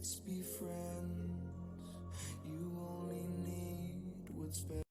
let's be friends. You only need what's best.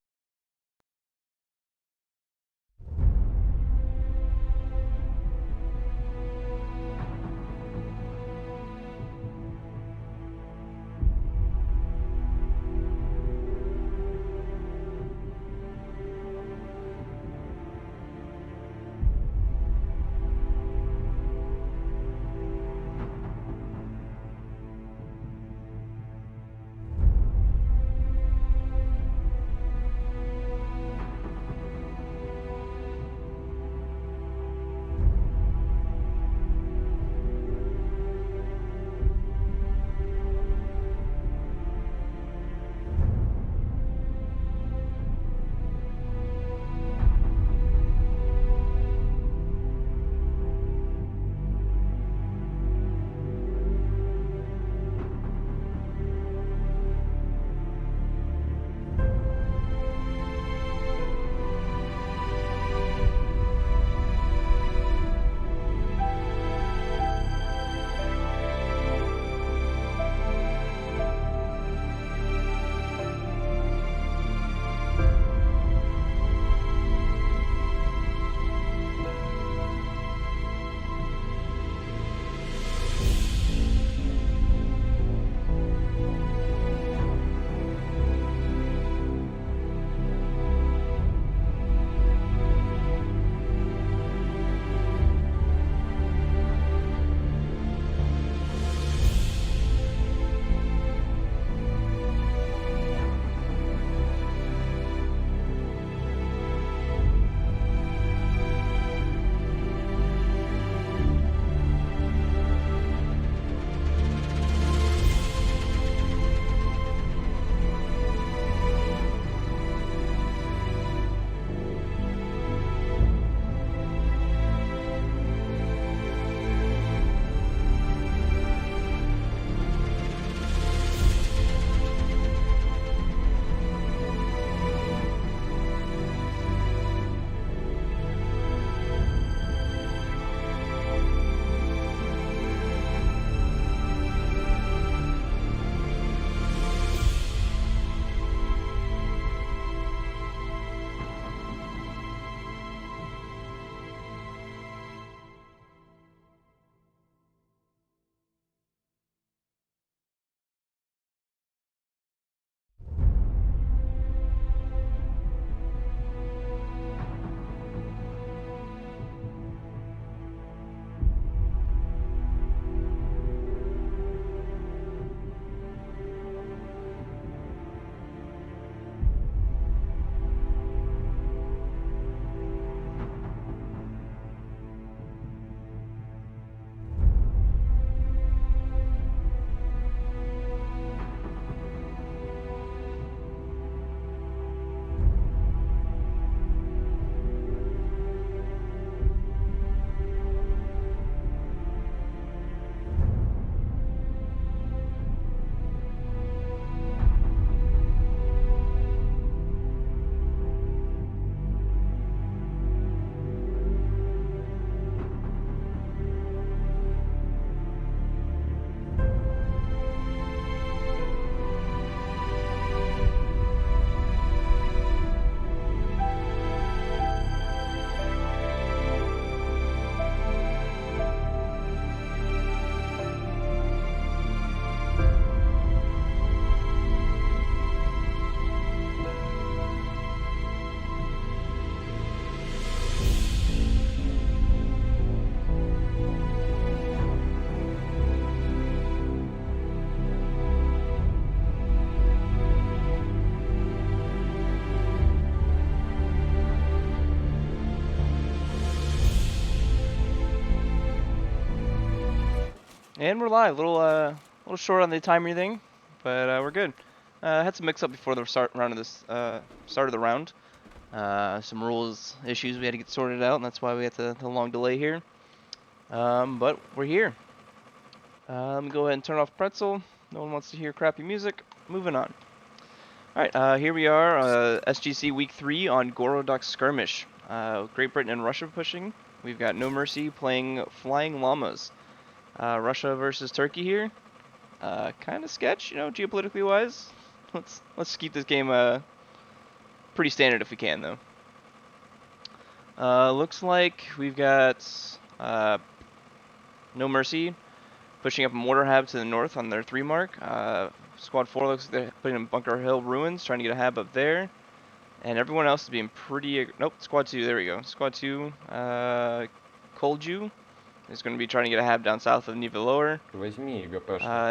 And we're live. Little short on the timer thing, but we're good. Had some mix-up before the start of the round. Some rules issues we had to get sorted out, and that's why we had the long delay here. But we're here. Let me go ahead and turn off Pretzel. No one wants to hear crappy music. Moving on. Alright, here we are, SGC Week 3 on Gorodok Skirmish. Great Britain and Russia pushing. We've got No Mercy playing Flying Llamas. Russia versus Turkey here. kind of sketch, you know, geopolitically wise. Let's keep this game pretty standard if we can, though. Looks like we've got No Mercy pushing up a mortar hab to the north on their 3 mark. Squad 4 looks like they're putting in Bunker Hill ruins, trying to get a hab up there. And everyone else is being pretty... Nope, Squad 2, there we go. Squad 2, Kolju is going to be trying to get a hab down south of Niva Lower.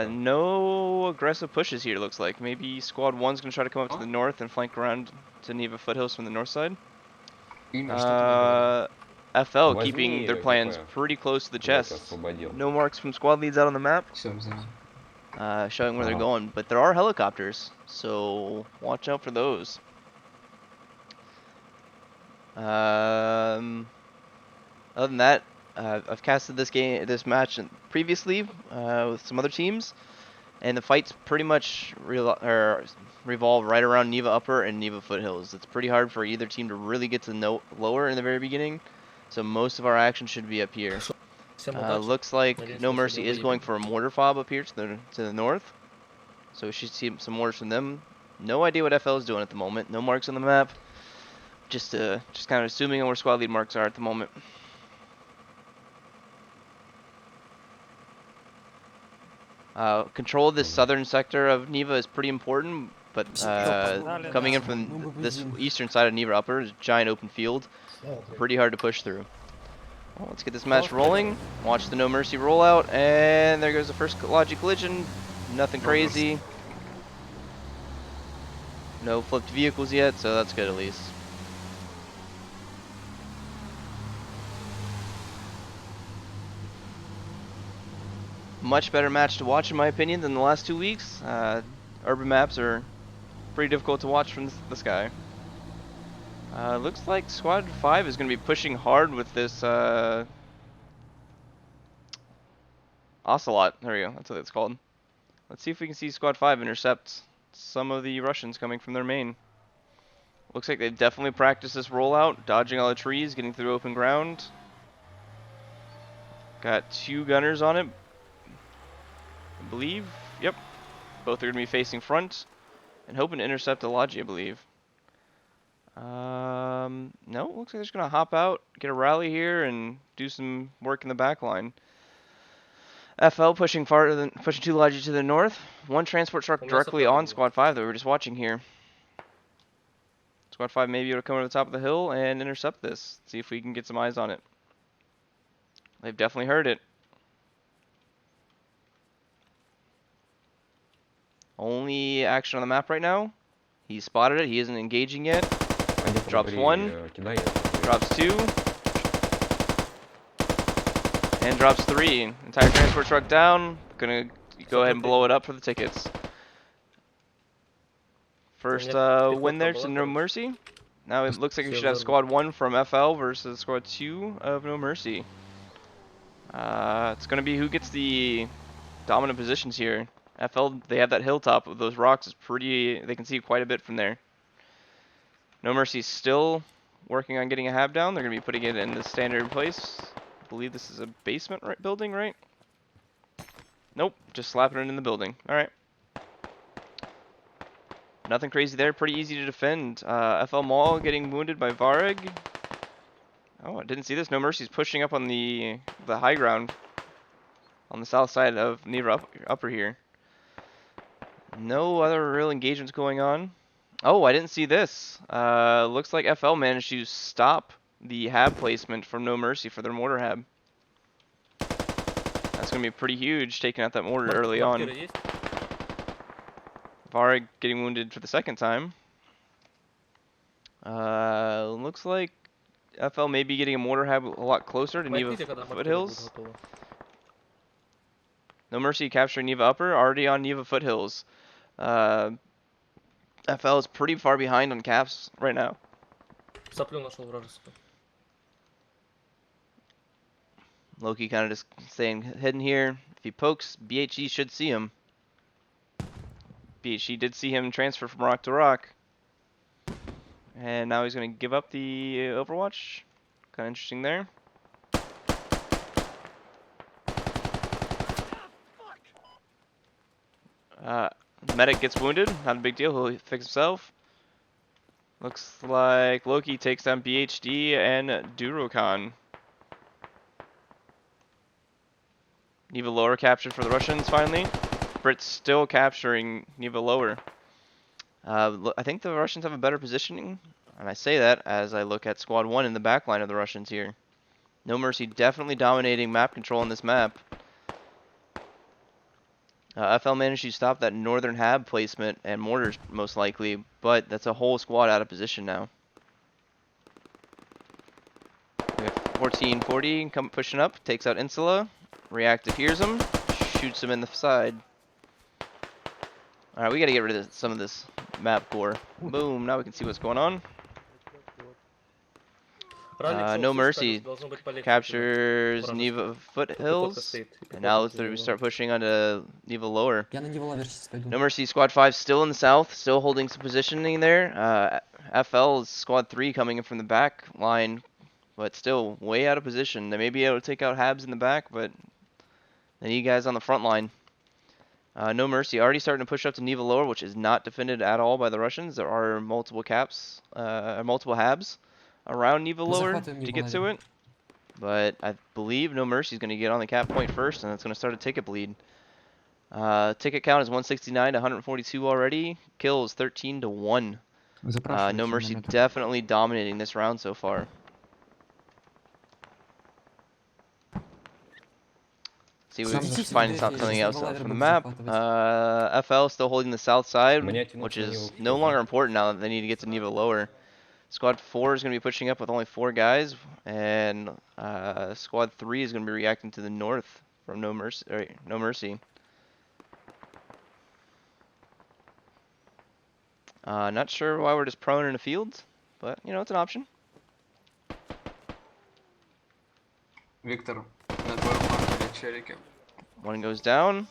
No aggressive pushes here, looks like. Maybe Squad 1's going to try to come up to the north and flank around to Niva Foothills from the north side. FL keeping their plans pretty close to the chest. No marks from squad leads out on the map, showing where they're going. But there are helicopters, so watch out for those. Other than that, I've casted this match previously with some other teams, and the fights pretty much revolve right around Niva Upper and Niva Foothills. It's pretty hard for either team to really get to lower in the very beginning, so most of our action should be up here. Looks like No Mercy is going for a mortar fob up here to the north, so we should see some mortars from them. No idea what FL is doing at the moment. No marks on the map. Just kind of assuming where squad lead marks are at the moment. Control of this southern sector of Niva is pretty important, but coming in from this eastern side of Niva Upper is a giant open field. Pretty hard to push through. Well, let's get this match rolling. Watch the No Mercy rollout, and there goes the first logic collision. Nothing crazy. No flipped vehicles yet, so that's good at least. Much better match to watch in my opinion than the last 2 weeks. Urban maps are pretty difficult to watch from the sky. Looks like Squad 5 is going to be pushing hard with this Ocelot. There we go, that's what it's called. Let's see if we can see Squad 5 intercept some of the Russians coming from their main. Looks like they've definitely practiced this rollout, dodging all the trees, getting through open ground. Got 2 gunners on it, I believe. Yep. Both are going to be facing front and hoping to intercept a Logi, I believe. No, looks like they're just going to hop out, get a rally here, and do some work in the back line. FL pushing 2 Logi to the north. 1 transport truck directly on Squad 5 that we were just watching here. Squad 5 may be able to come over the top of the hill and intercept this. See if we can get some eyes on it. They've definitely heard it. Only action on the map right now. He spotted it. He isn't engaging yet. Drops 1. Drops 2. And drops 3. Entire transport truck down. Gonna go ahead and blow it up for the tickets. First win there to No Mercy. Now it looks like we should have Squad 1 from FL versus Squad 2 of No Mercy. It's gonna be who gets the dominant positions here. FL, they have that hilltop with those rocks. Is pretty. They can see quite a bit from there. No Mercy's still working on getting a hab down. They're gonna be putting it in the standard place. I believe this is a basement building, right? Nope, just slapping it in the building. All right. Nothing crazy there. Pretty easy to defend. FL Mall getting wounded by Vareg. Oh, I didn't see this. No Mercy's pushing up on the high ground on the south side of Niva Upper here. No other real engagements going on. Oh, I didn't see this. Looks like FL managed to stop the hab placement from No Mercy for their mortar hab. That's going to be pretty huge, taking out that mortar early on. Vareg getting wounded for the second time. Looks like FL may be getting a mortar hab a lot closer to Niva Foothills. No Mercy capturing Niva Upper, already on Niva Foothills. FL is pretty far behind on caps right now. Loki kind of just staying hidden here. If he pokes, BHE should see him. BHE did see him transfer from rock to rock. And now he's going to give up the Overwatch. Kind of interesting there. Medic gets wounded. Not a big deal. He'll fix himself. Looks like Loki takes down BHD and Durokan. Neva lower captured for the Russians finally. Brits still capturing Neva lower. I think the Russians have a better positioning, and I say that as I look at Squad 1 in the backline of the Russians here. No Mercy definitely dominating map control on this map. FL managed to stop that northern hab placement and mortars most likely, but that's a whole squad out of position now. We have 1440 come pushing up, takes out Insula. Reactive hears him, shoots him in the side. Alright, we gotta get rid of some of this map core. Boom, now we can see what's going on. No Mercy captures Neva foothills, and now we start pushing onto Neva lower. No Mercy Squad 5 still in the south, still holding some positioning there. FL is Squad 3 coming in from the back line, but still way out of position. They may be able to take out Habs in the back, but they need guys on the front line. No Mercy already starting to push up to Neva lower, which is not defended at all by the Russians. There are multiple multiple Habs around Neva lower to get to it, but I believe No Mercy is going to get on the cap point first, and it's going to start a ticket bleed. Ticket count is 169 to 142 already. Kills 13 to 1. No Mercy definitely dominating this round so far. See, we're finding something else from the map. FL still holding the south side, which is no longer important now that they need to get to Neva lower. Squad 4 is going to be pushing up with only 4 guys, and Squad 3 is going to be reacting to the north from No Mercy. Not sure why we're just prone in the field, but you know, it's an option. Victor, на твоем маркере челики. One goes down.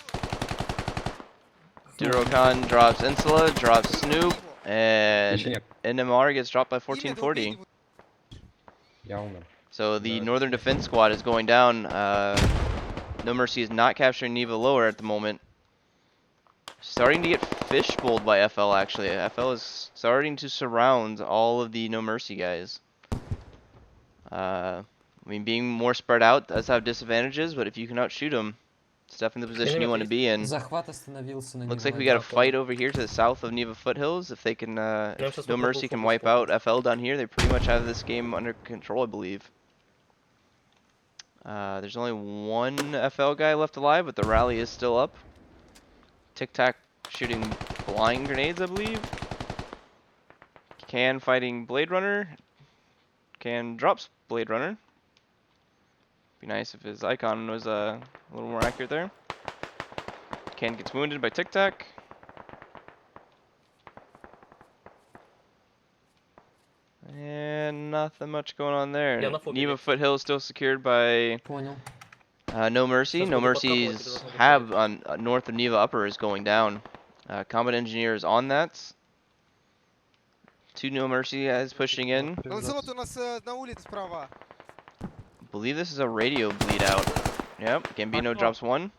Durokan drops Insula, drops Snoop, and NMR gets dropped by 1440. So the Northern Defense Squad is going down. No Mercy is not capturing Neva lower at the moment. Starting to get fishbowled by FL actually. FL is starting to surround all of the No Mercy guys. I mean, being more spread out does have disadvantages, but if you can outshoot them, it's definitely the position you want to be in. Looks like we got a fight over here to the south of Neva foothills. If they can, if No Mercy can wipe out FL down here, they pretty much have this game under control, I believe. There's only one FL guy left alive, but the rally is still up. Tic Tac shooting blind grenades, I believe. Can fighting Blade Runner. Can drops Blade Runner. Be nice if his icon was a little more accurate there. Can gets wounded by Tic Tac. And nothing much going on there. Neva foothill is still secured by No Mercy. No Mercy's Hab on north of Neva upper is going down. Combat engineer is on that. 2 No Mercy guys pushing in. Believe this is a radio bleed out. Yep, Gambino drops 1.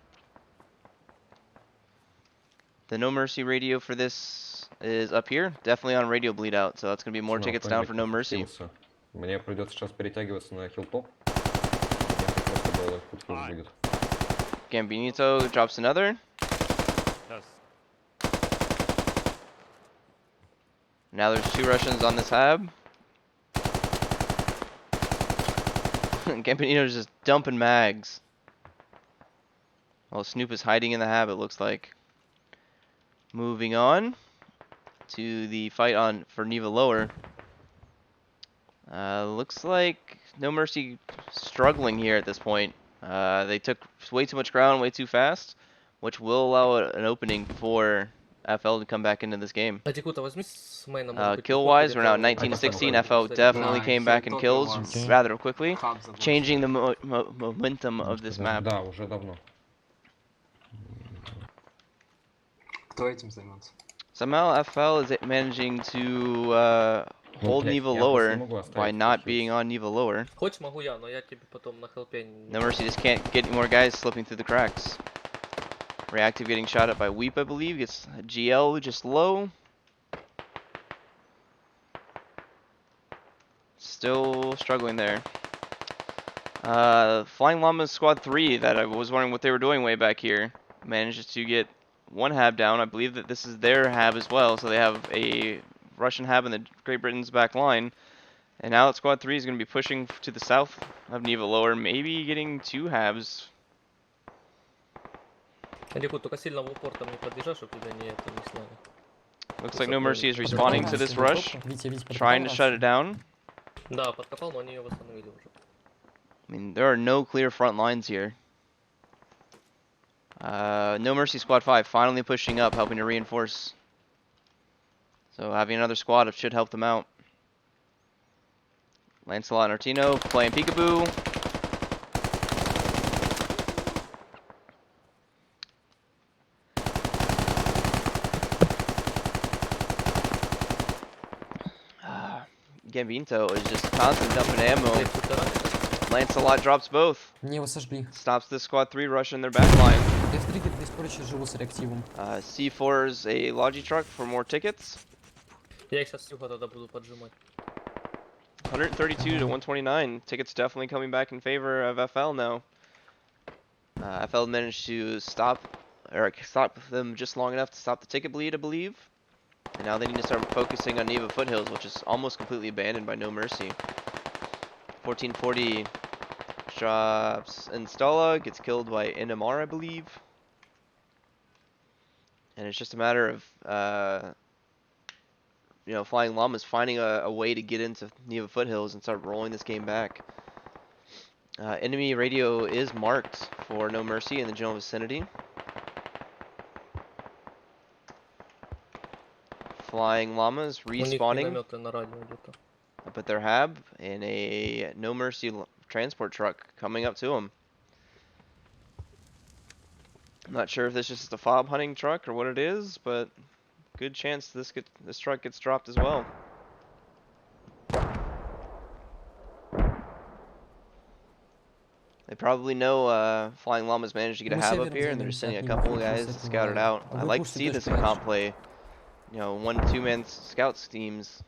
The No Mercy radio for this is up here. Definitely on radio bleed out, so that's going to be more tickets down for No Mercy. Мне придется сейчас перетягиваться на хилтоп. Gambino drops another. Now there's 2 Russians on this hab. Gambino's just dumping mags. Well, Snoop is hiding in the hab, it looks like. Moving on to the fight on for Neva lower. Looks like No Mercy struggling here at this point. They took way too much ground way too fast, which will allow an opening for FL to come back into this game. Kill wise, we're now at 19 to 16. FL definitely came back in kills rather quickly, changing the momentum of this map. Да, уже давно. Кто этим займется? Somehow FL is managing to hold Neva lower by not being on Neva lower. Хоть могу я, но я тебе потом на хелпе. No Mercy just can't get any more guys slipping through the cracks. Reactive getting shot at by Weep, I believe. Gets a GL just low. Still struggling there. Flying Llamas Squad 3 that I was wondering what they were doing way back here. Manages to get one hab down. I believe that this is their hab as well. So they have a Russian hab in the Great Britain's back line. And now that Squad 3 is going to be pushing to the south of Neva Lower, maybe getting 2 halves. Ликут, только сильно в упор там не подъезжай, чтобы тебя не снали. Looks like No Mercy is responding to this rush, Витя, trying to shut it down. Да, подкопал, но они ее восстановили уже. I mean, there are no clear front lines here. No Mercy Squad 5 finally pushing up, helping to reinforce. So having another squad should help them out. Lancelot and Artino playing peekaboo. Gambito is just constantly dumping ammo. Lancelot drops both. Не, его сожгли. Stops this squad 3 rush in their back line. Я в триггер без поруча живу с реактивом. C4's a Logi truck for more tickets. Я их сейчас всего тогда буду поджимать. 132 to 129. Tickets definitely coming back in favor of FL now. FL managed to stop them just long enough to stop the ticket bleed, I believe. And now they need to start focusing on Neva Foothills, which is almost completely abandoned by No Mercy. 1440 drops Installa, gets killed by NMR, I believe. And it's just a matter of you know, Flying Llamas finding a way to get into Neva Foothills and start rolling this game back. Enemy radio is marked for No Mercy in the general vicinity. Flying Llamas respawning up at their hab in a No Mercy transport truck coming up to them. I'm not sure if this is just a fob hunting truck or what it is, but good chance this truck gets dropped as well. They probably know Flying Llamas managed to get a hab up here, and they're just sending a couple of guys to scout it out. I like to see this in comp play. You know, 1-2 man scout teams.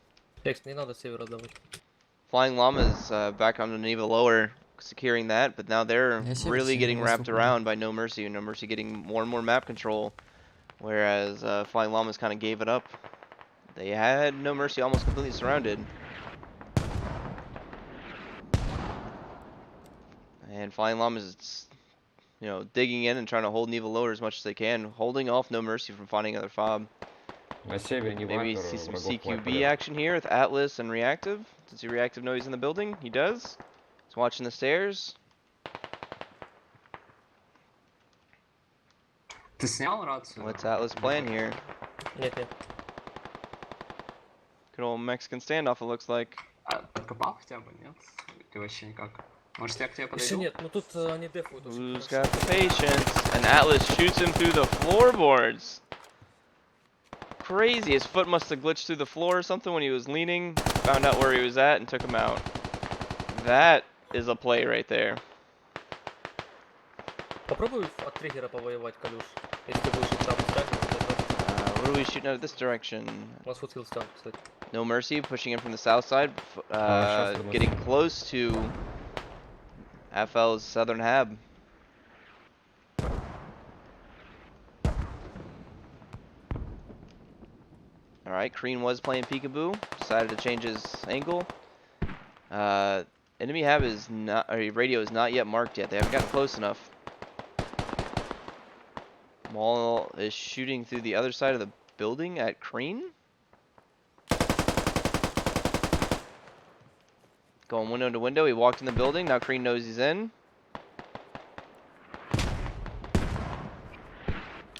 Flying Llamas back on the Neva Lower, securing that, but now they're really getting wrapped around by No Mercy, and No Mercy getting more and more map control. Whereas Flying Llamas kind of gave it up. They had No Mercy almost completely surrounded. And Flying Llamas is, you know, digging in and trying to hold Neva Lower as much as they can, holding off No Mercy from finding another fob. Maybe see some CQB action here with Atlas and Reactive. Does he Reactive know he's in the building? He does. He's watching the stairs. Ты снял рацию? What's Atlas playing here? Нет, нет. Good old Mexican standoff, it looks like. Подкопал хотя бы, нет? Ты вообще никак. Может я к тебе Еще подойду? нет, ну тут они дефуют очень Who's хорошо. got the patience? And Atlas shoots him through the floorboards. Crazy, his foot must have glitched through the floor or something when he was leaning. Found out where he was at and took him out. That is a play right there. Попробуй от триггера повоевать, Калюш. Если ты будешь их там ставить, What are we shooting at this direction? у нас футхилл ставит, кстати. No Mercy pushing in from the south side, getting close to FL's southern hab. Alright, Kreen was playing peekaboo, decided to change his angle. Enemy hab is not, or radio is not yet marked yet, they haven't gotten close enough. Maul is shooting through the other side of the building at Kreen. Going window to window, he walked in the building, now Kreen knows he's in.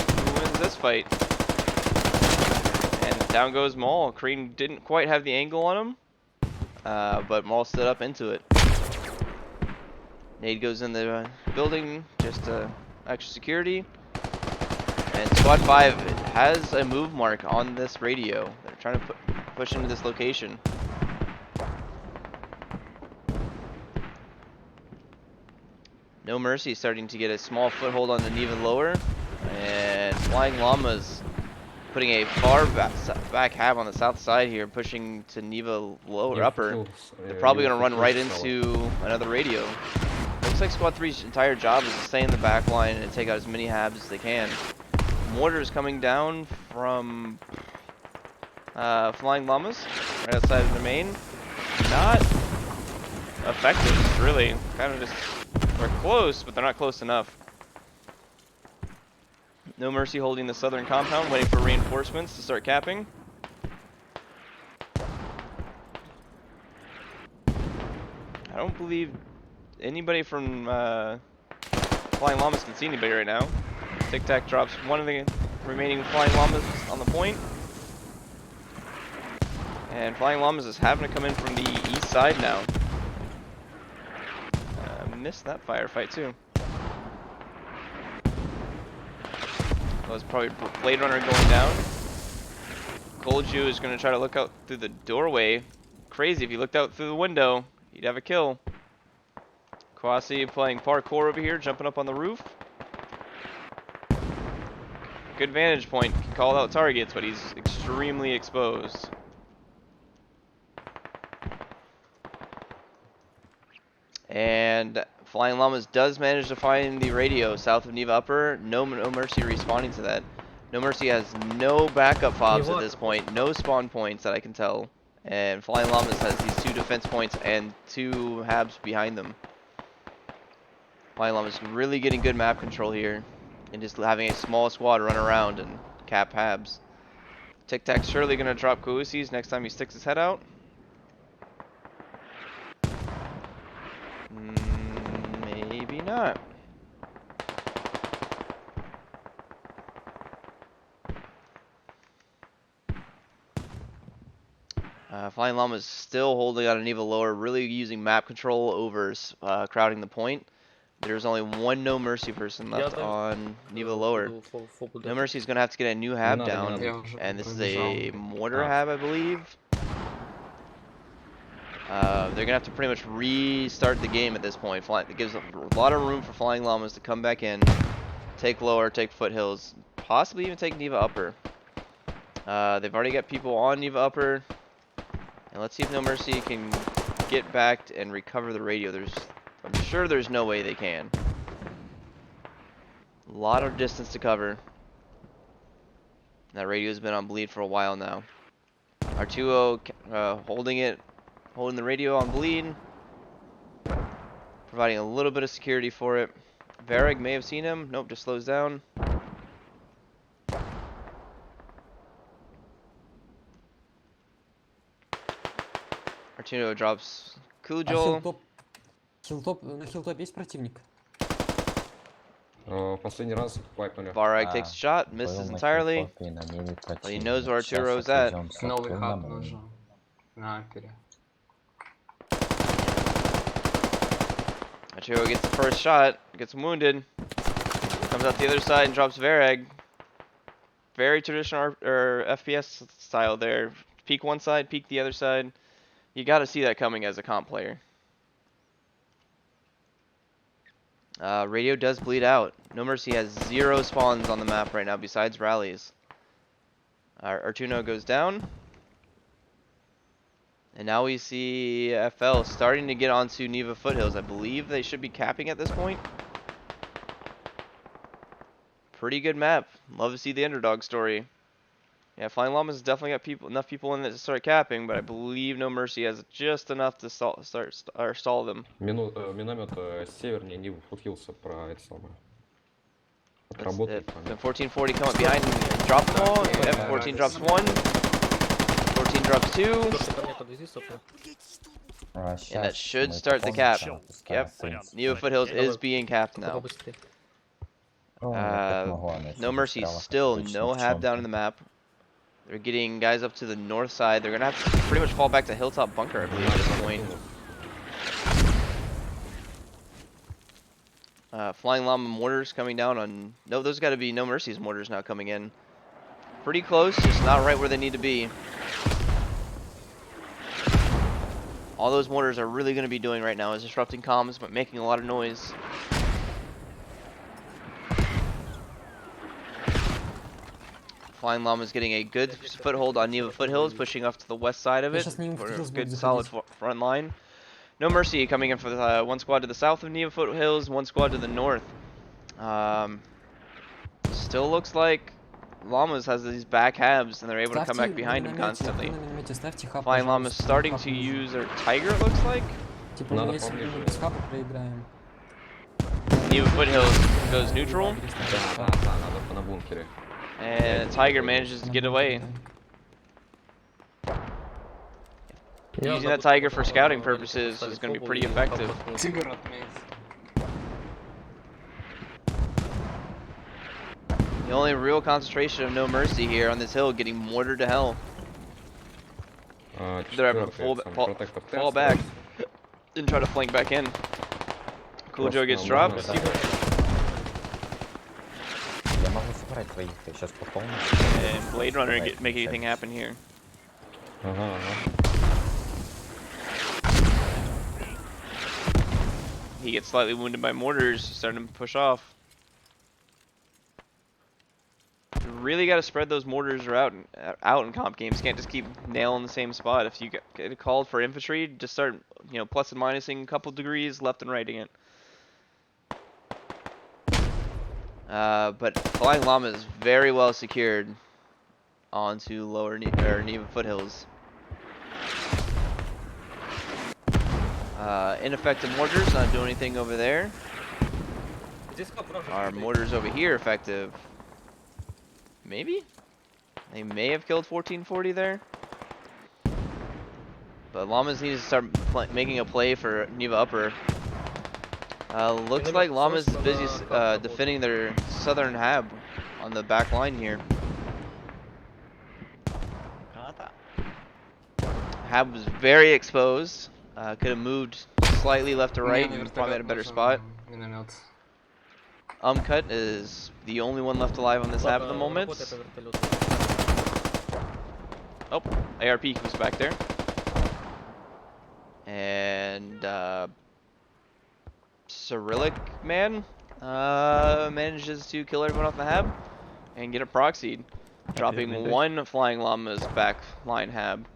Who wins this fight? And down goes Maul. Kreen didn't quite have the angle on him, but Maul stood up into it. Nade goes in the building, just extra security. And Squad 5 has a move mark on this radio. They're trying to push into this location. No Mercy starting to get a small foothold on the Neva Lower. And Flying Llamas putting a far back hab on the south side here, pushing to Neva lower upper. They're probably going to run right into another radio. Looks like Squad 3's entire job is to stay in the back line and take out as many habs as they can. Mortars coming down from Flying Llamas right outside of the main. Not effective, really. Kind of just, they're close, but they're not close enough. No Mercy holding the southern compound, waiting for reinforcements to start capping. I don't believe anybody from Flying Llamas can see anybody right now. Tic Tac drops one of the remaining Flying Llamas on the point. And Flying Llamas is having to come in from the east side now. Missed that firefight too. That was probably Blade Runner going down. Kolju is going to try to look out through the doorway. Crazy, if he looked out through the window, he'd have a kill. Kwasi playing parkour over here, jumping up on the roof. Good vantage point, can call out targets, but he's extremely exposed. And Flying Llamas does manage to find the radio south of Neva Upper. No Mercy responding to that. No Mercy has no backup fobs at this point. No spawn points that I can tell. And Flying Llamas has these 2 defense points and 2 habs behind them. Flying Llamas really getting good map control here. And just having a small squad run around and cap habs. Tic Tac's surely going to drop Kousis next time he sticks his head out. Maybe not. Flying Llama is still holding on to Neva lower, really using map control over crowding the point. There's only one No Mercy person left on Neva lower. No Mercy is going to have to get a new hab down, and this is a mortar hab, I believe. They're going to have to pretty much restart the game at this point. It gives a lot of room for Flying Llamas to come back in, take lower, take foothills, possibly even take Neva upper. They've already got people on Neva upper. And let's see if No Mercy can get back and recover the radio. I'm sure there's no way they can. A lot of distance to cover. That radio's been on bleed for a while now. Artuo holding the radio on bleed, providing a little bit of security for it. Vareg may have seen him. Nope, just slows down. Artuo drops Kujol. На хилтоп есть противник? Последний раз вайпнули. Vareg takes a shot, misses entirely. But he knows where Arturo's at. Новый хаб нужен. На апере. Arturo gets the first shot, gets wounded, comes out the other side and drops Vareg. Very traditional FPS style there. Peek one side, peek the other side. You got to see that coming as a comp player. Radio does bleed out. No Mercy has 0 spawns on the map right now besides rallies. Artuno goes down. And now we see FL starting to get onto Neva foothills. I believe they should be capping at this point. Pretty good map. Love to see the underdog story. Yeah, Flying Llamas has definitely got enough people in it to start capping, but I believe No Mercy has just enough to stall them. Миномет севернее Нивы футхился про это самое. Отработать. The 1440 come up behind and drop them all. F14 drops 1. 14 drops 2. And that should start the cap. Yep. Neva Foothills is being capped now. No Mercy still no hab down in the map. They're getting guys up to the north side. They're going to have to pretty much fall back to Hilltop Bunker, I believe, at this point. Flying Llama mortars coming down on... No, those got to be No Mercy's mortars now coming in. Pretty close, just not right where they need to be. All those mortars are really going to be doing right now is disrupting comms, but making a lot of noise. Flying Llama's getting a good foothold on Neva Foothills, pushing off to the west side of Я it сейчас мимо for a Foothills буду good solid заходить. front line. No Mercy coming in for the one squad to the south of Neva Foothills, one squad to the north. Still looks like Llamas has these back habs and they're able to come back behind him constantly. На миномете ставьте хаб, Flying Llama's пожалуйста. starting Хаб to нужен. use their Tiger, it looks like. Типа, Надо если поближе. мы без хаба проиграем. Neva Foothills goes neutral, Да, надо на бункере. and Tiger manages to get away. Using that Tiger for scouting purposes is going to be pretty effective. Тигр отметь. The only real concentration of No Mercy here on this hill, getting mortared to hell. They're having to fall back and try to flank back in. Cool Joe gets dropped. Я могу собрать твоих, ты сейчас пополнишь. And Blade Runner make anything happen here. Ага. He gets slightly wounded by mortars, starting to push off. You really got to spread those mortars out in comp games. Can't just keep nailing the same spot. If you get called for infantry, just start, you know, plus and minusing a couple degrees left and righting it. But Flying Llama is very well secured onto lower Neva Foothills. Ineffective mortars, not doing anything over there. Are mortars over here effective? Maybe? They may have killed 1440 there. But Llamas need to start making a play for Neva Upper. Looks like Llamas is busy defending their southern hab on the back line here. Hab was very exposed. Could have moved slightly left to right and probably had a better spot. Миномет. Cut is the only one left alive on this hab at the moment. Oh, ARP comes back there. And Cyrillic Man manages to kill everyone off the hab and get it proxied, dropping one Flying Llama's back line hab.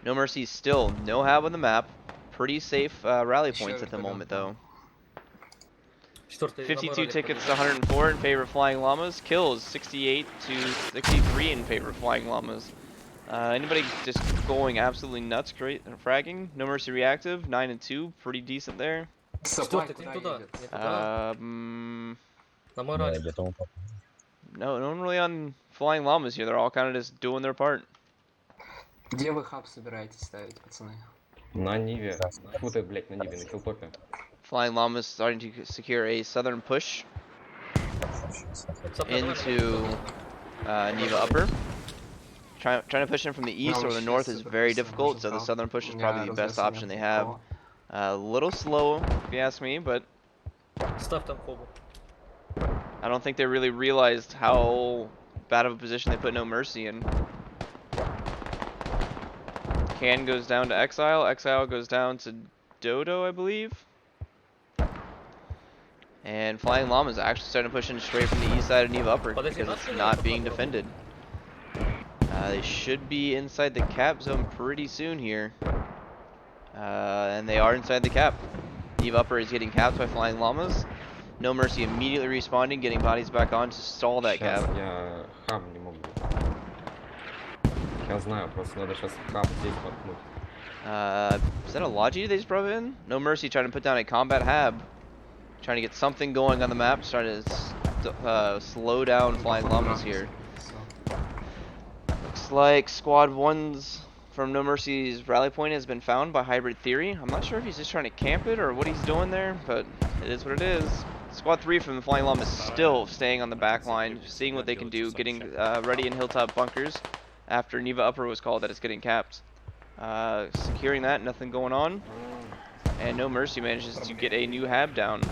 No Mercy still no hab on the map. Pretty safe rally points at the moment though. 52 tickets to 104 in favor of Flying Llamas. Kills 68 to 63 in favor of Flying Llamas. Anybody just going absolutely nuts, great fragging. No Mercy reactive, 9 and 2, pretty decent there. Сапай куда едет? На мой радик. Где-то он попал. No one really on Flying Llamas here. They're all kind of just doing their part. Где вы хаб собираетесь ставить, пацаны? На Ниве. Фу ты, блядь, на Ниве, на хилтопе. Flying Llamas starting to secure a southern push into Neva Upper. Trying to push in from the east or the north is very difficult, so the southern push is probably the best option they have. A little slow, if you ask me, but Ставь там хобу. I don't think they really realized how bad of a position they put No Mercy in. Can goes down to Exile, Exile goes down to Dodo, I believe. And Flying Llama is actually starting to push in straight from the east side of Neva Upper because it's not being defended. They should be inside the cap zone pretty soon here. And they are inside the cap. Neva Upper is getting capped by Flying Llamas. No Mercy immediately responding, getting bodies back on to stall that Сейчас cap. я хаб не могу. Я знаю, просто надо сейчас хаб здесь воткнуть. Is that a Logi they just brought in? No Mercy trying to put down a combat hab. Trying to get something going on the map, trying to slow down Flying Llamas here. Looks like Squad 1's from No Mercy's rally point has been found by Hybrid Theory. I'm not sure if he's just trying to camp it or what he's doing there, but it is what it is. Squad 3 from the Flying Llama is still staying on the back line, seeing what they can do, getting ready in hilltop bunkers after Neva Upper was called that it's getting capped. Securing that, nothing going on. And No Mercy manages to get a new hab down.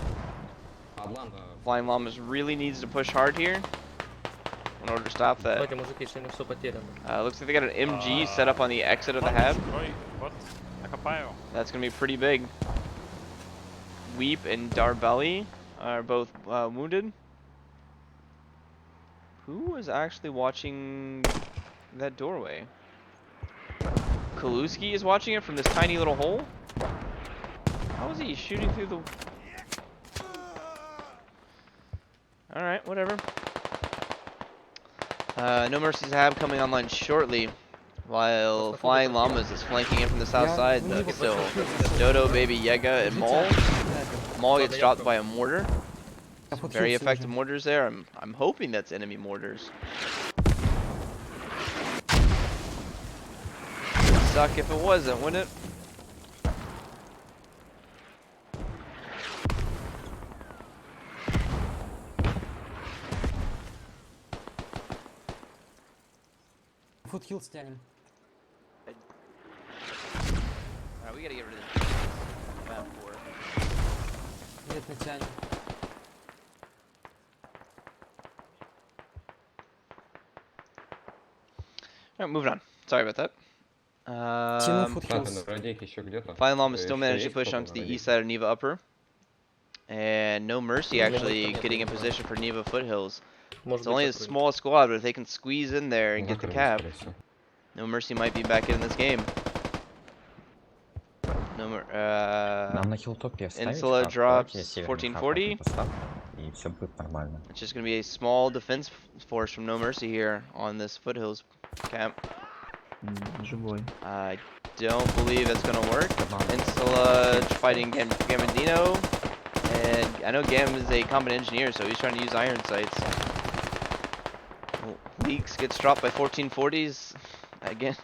Flying Llamas really needs to push hard here in order to stop that. Давайте, мужики, еще не все потеряно. Looks like they got an MG set up on the exit of the hab. That's going to be pretty big. Weep and Darbelly are both wounded. Who is actually watching that doorway? Kaluski is watching it from this tiny little hole? How is he shooting through the... Alright, whatever. No Mercy's Hab coming online shortly, while Flying Llamas is flanking in from the south side. So, Dodo, Baby, Yega, and Maul. Maul gets dropped by a mortar. Some very effective mortars there. I'm hoping that's enemy mortars. Would suck if it wasn't, wouldn't it? Foothill тянем. Alright, we gotta get rid of this. Map 4. Нет, не тянем. Alright, moving on. Sorry about that. Тяну Так, Foothill. на радейке еще где-то. Flying Llamas still Еще managed to есть push кто-то onto на the east радейке? side of Neva Upper. And No Mercy actually getting in position for Neva Foothills. It's only a small squad, but if they can squeeze in there and Ну, get the закрыли, cap, скорее всего. No Mercy might be back in this game. Нам на хилтопе ставить Insula хаб, drops давайте северный хаб 1440. поставь, и все будет нормально. It's just going to be a small defense force from No Mercy here on this Foothills camp. Живой. I don't believe that's going to work. Insula fighting Gamandino. And I know Gam is a combat engineer, so he's trying to use iron sights. Leaks gets dropped by 1440s. Again,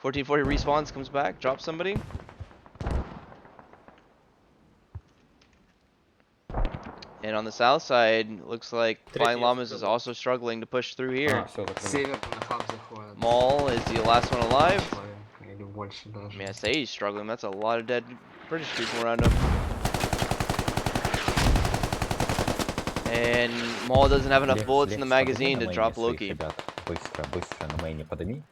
1440 respawns, comes back, drops somebody. And on the south side, looks like Flying Llamas is also struggling to push through here. А, все, закрыли. Север на хаб заходит. Maul is the last one alive. Человек, или больше I даже. mean, I say he's struggling. That's a lot of dead British people around him. And Maul doesn't have enough bullets in the magazine to drop Loki. Ребят, быстро, быстро на мейне подними.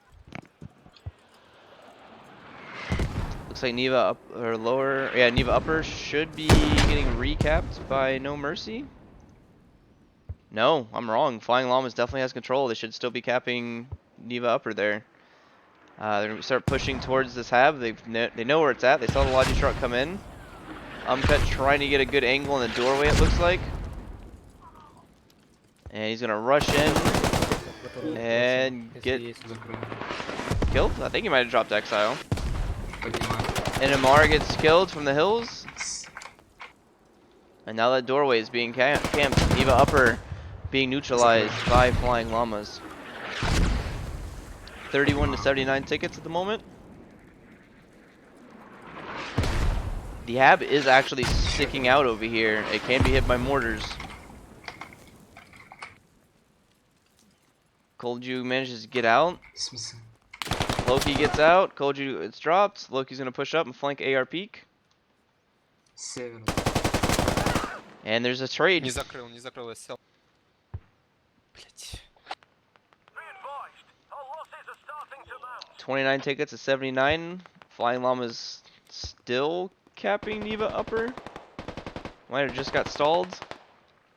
Looks like Neva up or lower, yeah, Neva upper should be getting recapped by No Mercy. No, I'm wrong. Flying Llamas definitely has control. They should still be capping Neva upper there. They're gonna start pushing towards this hab. They know where it's at. They saw the Logi truck come in. Umcut trying to get a good angle in the doorway. It looks like. And he's gonna rush in and get Закрыли. killed. I think he might have dropped Exile. Поднимаю. NMR gets killed from the hills. And now that doorway is being camped. Neva upper being neutralized by Flying Llamas. 31 to 79 tickets at the moment. The hab is actually sticking out over here. It can be hit by mortars. Kolju manages to get out. В смысле? Loki gets out. Kolju, it's dropped. Loki's gonna push up and flank AR peak. Север. And there's a trade. Не закрыл, я сел. Блять. 29 tickets to 79. Flying Llama's still capping Neva upper. Might have just got stalled.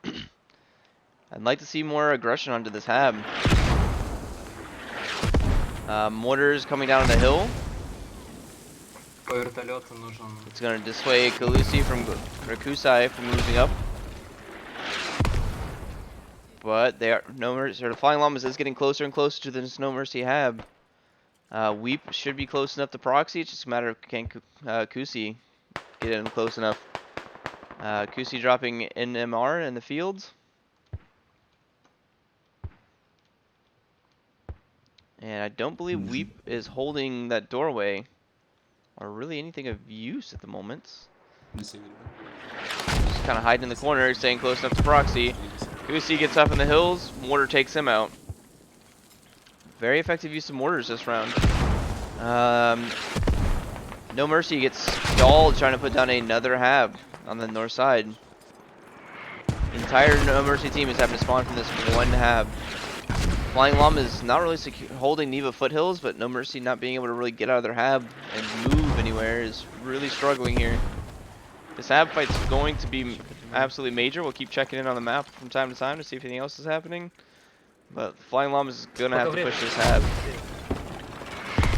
I'd like to see more aggression onto this hab. Mortars coming down on the hill. По вертолету нужен. It's going to dissuade Kalusi from Rakusai from losing up. But they are No Mercy. The Flying Llamas is getting closer and closer to this No Mercy hab. Weep should be close enough to proxy. It's just a matter of can Kusi get in close enough. Kusi dropping NMR in the field. And I don't believe Weep is holding that doorway or really anything of use at the moment. Just kind of hiding in the corner, staying close enough to proxy. Kusi gets up in the hills. Mortar takes him out. Very effective use of mortars this round. No Mercy gets stalled trying to put down another hab on the north side. The entire No Mercy team is having to spawn from this one hab. Flying Llama is not really holding Neva foothills, but No Mercy not being able to really get out of their hab and move anywhere is really struggling here. This hab fight's going to be absolutely major. We'll keep checking in on the map from time to time to see if anything else is happening. But Flying Llamas is gonna have to Пока push время. this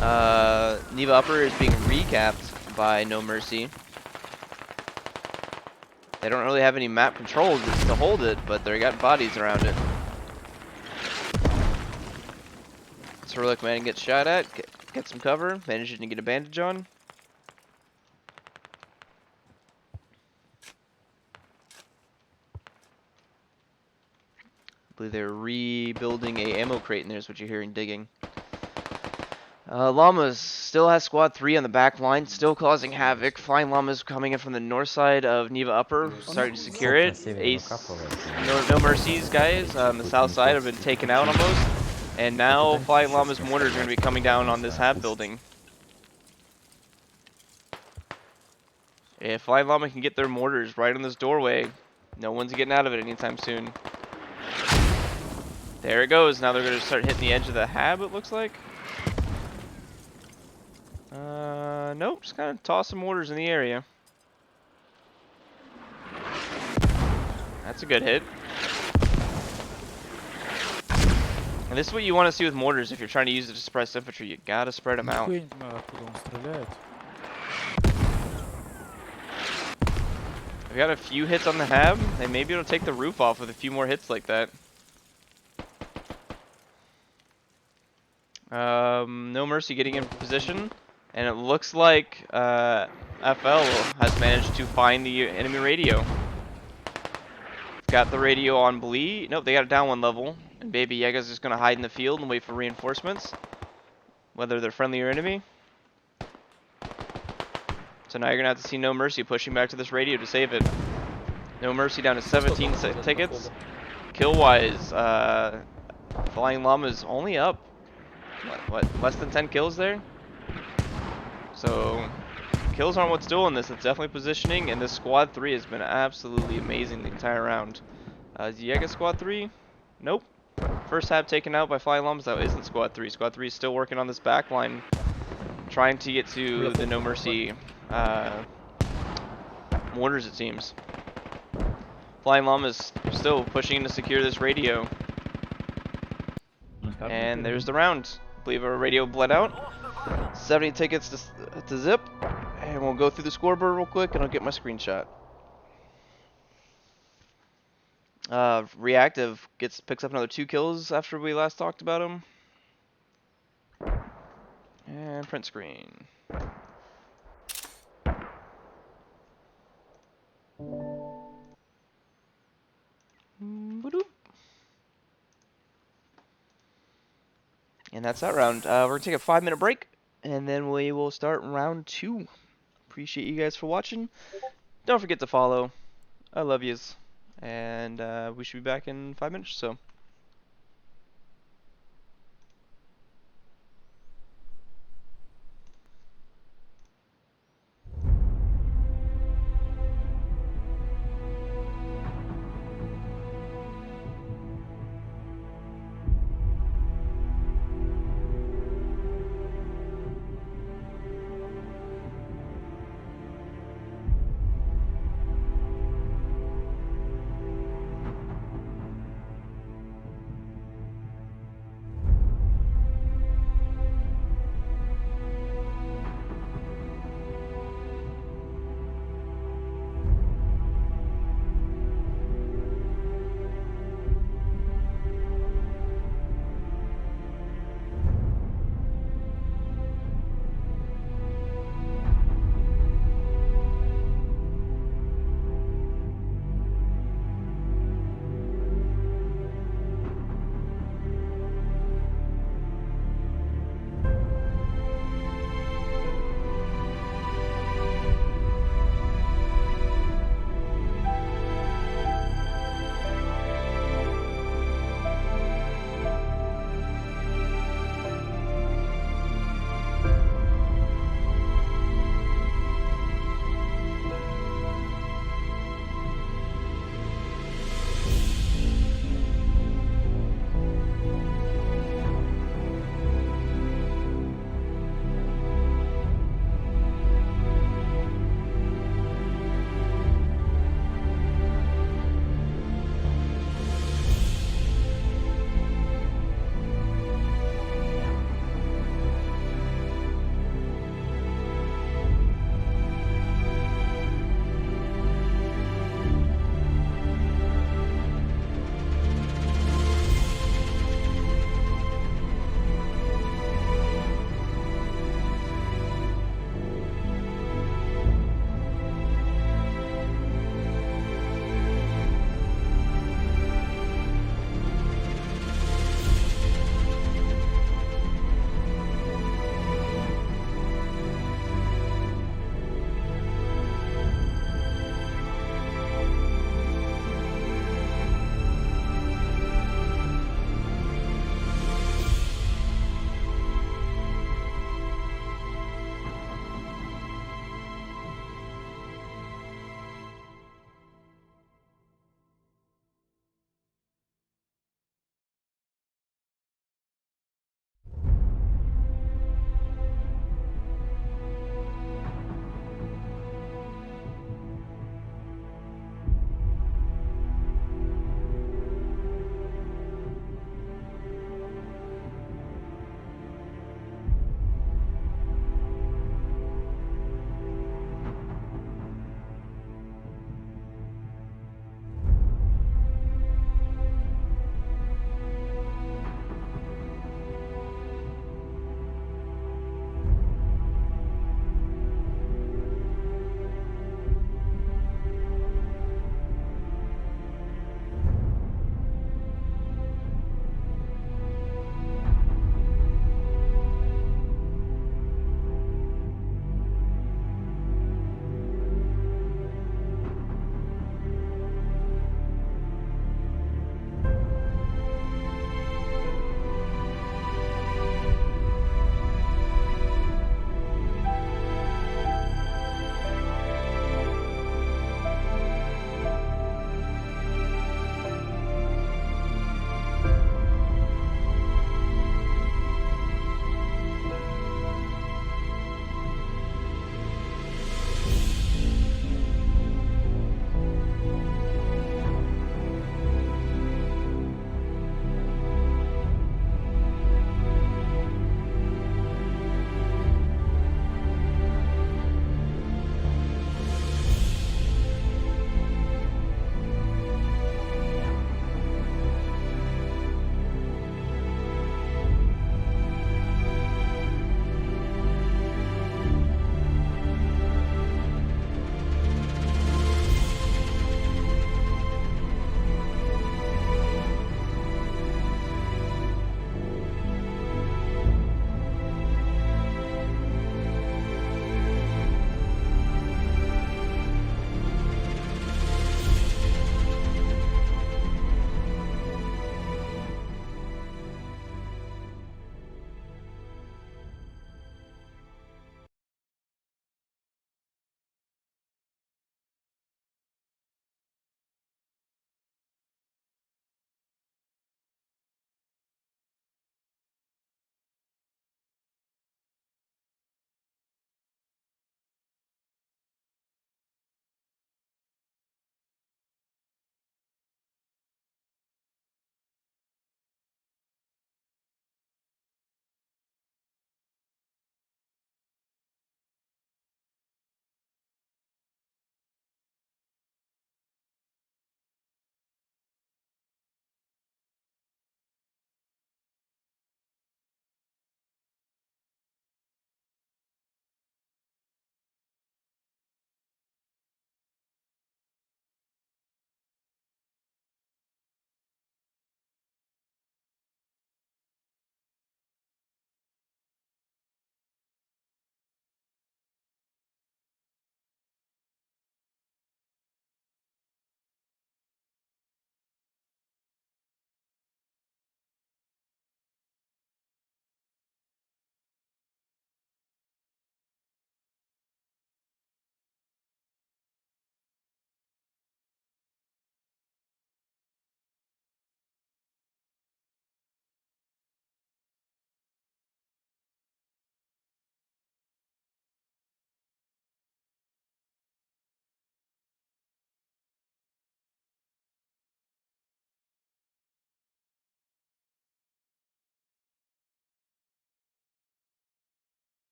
hab. Neva Upper is being recapped by No Mercy. They don't really have any map controls to hold it, but they got bodies around it. Heroic Man gets shot at, get some cover, managing to get a bandage on. I believe they're rebuilding a ammo crate in there is what you're hearing digging. Llamas still has squad 3 on the back line, still causing havoc. Flying Llamas coming in from the north side of Neva Upper, starting to secure it. No Mercies guys on the south side have been taken out almost. And now Flying Llama's mortars are going to be coming down on this hab building. If Flying Llama can get their mortars right on this doorway, no one's getting out of it anytime soon. There it goes. Now they're going to start hitting the edge of the hab, it looks like. Nope. Just kind of toss some mortars in the area. That's a good hit. And this is what you want to see with mortars if you're trying to use it to suppress infantry. You gotta spread them out. We got a few hits on the hab, and maybe it'll take the roof off with a few more hits like that. No Mercy getting in position, and it looks like FL has managed to find the enemy radio. Got the radio on bleed. Nope, they got it down one level. And Baby Yaga's just gonna hide in the field and wait for reinforcements, whether they're friendly or enemy. So now you're gonna have to see No Mercy pushing back to this radio to save it. No Mercy down to 17 tickets. Kill-wise, Flying Llama's only up, what, less than 10 kills there? So, kills aren't what's doing this, it's definitely positioning, and this squad 3 has been absolutely amazing the entire round. Yaga squad 3? Nope. First hab taken out by Flying Llamas, that isn't squad 3. Squad 3 is still working on this back line, trying to get to the No Mercy mortars, it seems. Flying Llamas still pushing to secure this radio. And there's the round. I believe our radio bled out. 70 tickets to zip. And we'll go through the scoreboard real quick and I'll get my screenshot. Reactive picks up another 2 kills after we last talked about him. And print screen. And that's that round. We're going to take a 5-minute break, and then we will start round 2. Appreciate you guys for watching. Don't forget to follow. I love yous. And we should be back in 5 minutes or so.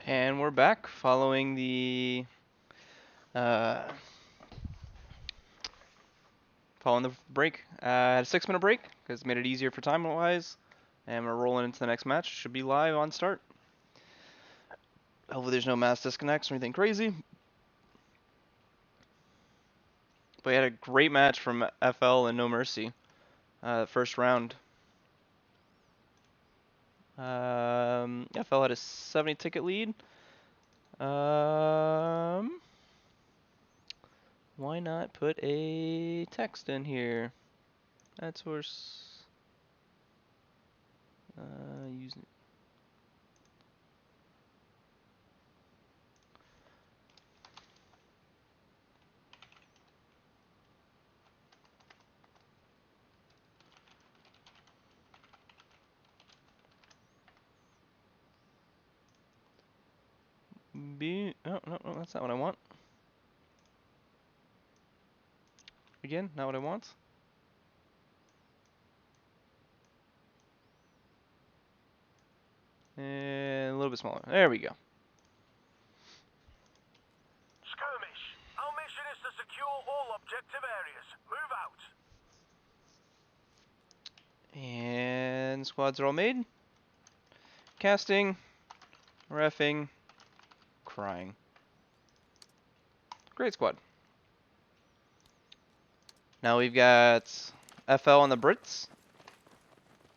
And we're back following the break. Had a 6-minute break because it made it easier for time wise, and we're rolling into the next match. Should be live on start. Hopefully there's no mass disconnects or anything crazy. But we had a great match from FL and No Mercy. First round. FL had a 70 ticket lead. Why not put a text in here? That's source. Using. Oh, no, that's not what I want. Again, not what I want. And a little bit smaller. There we go. Skirmish. Our mission is to secure all objective areas. Move out. And squads are all made. Casting. Reffing. Crying. Great squad. Now we've got FL on the Brits.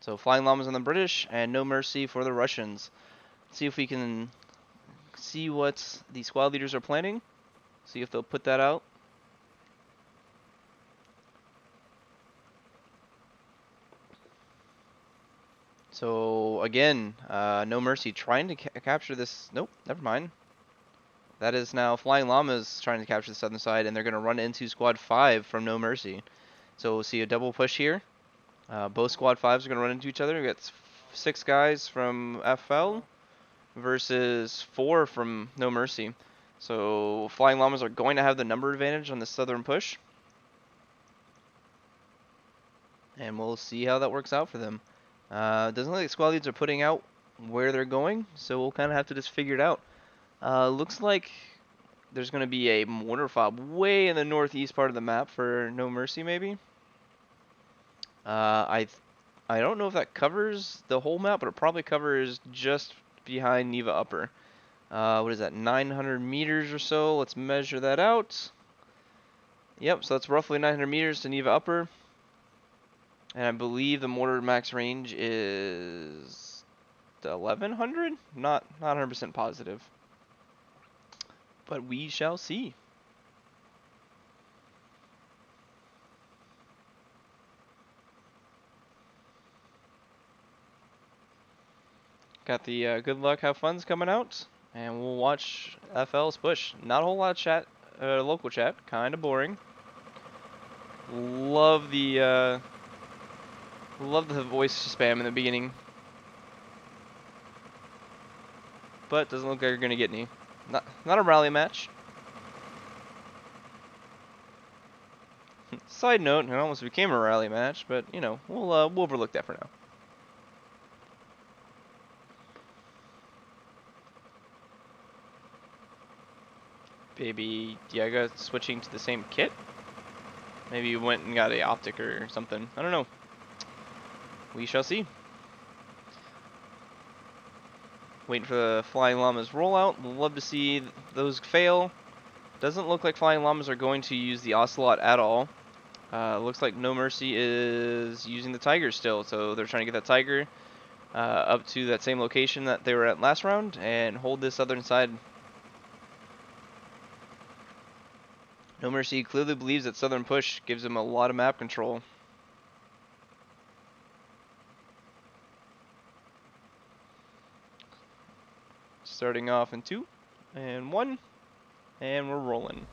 So Flying Llamas on the British and No Mercy for the Russians. See if we can see what the squad leaders are planning. See if they'll put that out. So again, No Mercy trying to capture this. Nope, never mind. That is now Flying Llamas trying to capture the southern side, and they're going to run into Squad 5 from No Mercy. So we'll see a double push here. Both Squad 5s are going to run into each other. We got 6 guys from FL versus 4 from No Mercy. So Flying Llamas are going to have the number advantage on the southern push. And we'll see how that works out for them. Doesn't look like squad leads are putting out where they're going, so we'll kind of have to just figure it out. Looks like there's going to be a mortar fob way in the northeast part of the map for No Mercy, maybe. I don't know if that covers the whole map, but it probably covers just behind Neva Upper. What is that, 900 meters or so? Let's measure that out. Yep, so that's roughly 900 meters to Neva Upper. And I believe the mortar max range is 1100? Not 100% positive. But we shall see. Got the good luck, have fun's coming out. And we'll watch FL's push. Not a whole lot of chat, local chat. Kind of boring. Love the voice spam in the beginning. But doesn't look like you're gonna get any. Not a rally match. Side note, it almost became a rally match, but you know, we'll overlook that for now. Baby Diego switching to the same kit? Maybe you went and got a optic or something. I don't know. We shall see. Waiting for the Flying Llamas rollout. We'll love to see those fail. Doesn't look like Flying Llamas are going to use the Ocelot at all. Looks like No Mercy is using the Tiger still, so they're trying to get that Tiger up to that same location that they were at last round and hold this southern side. No Mercy clearly believes that southern push gives him a lot of map control. Starting off in 2 and 1, and we're rolling.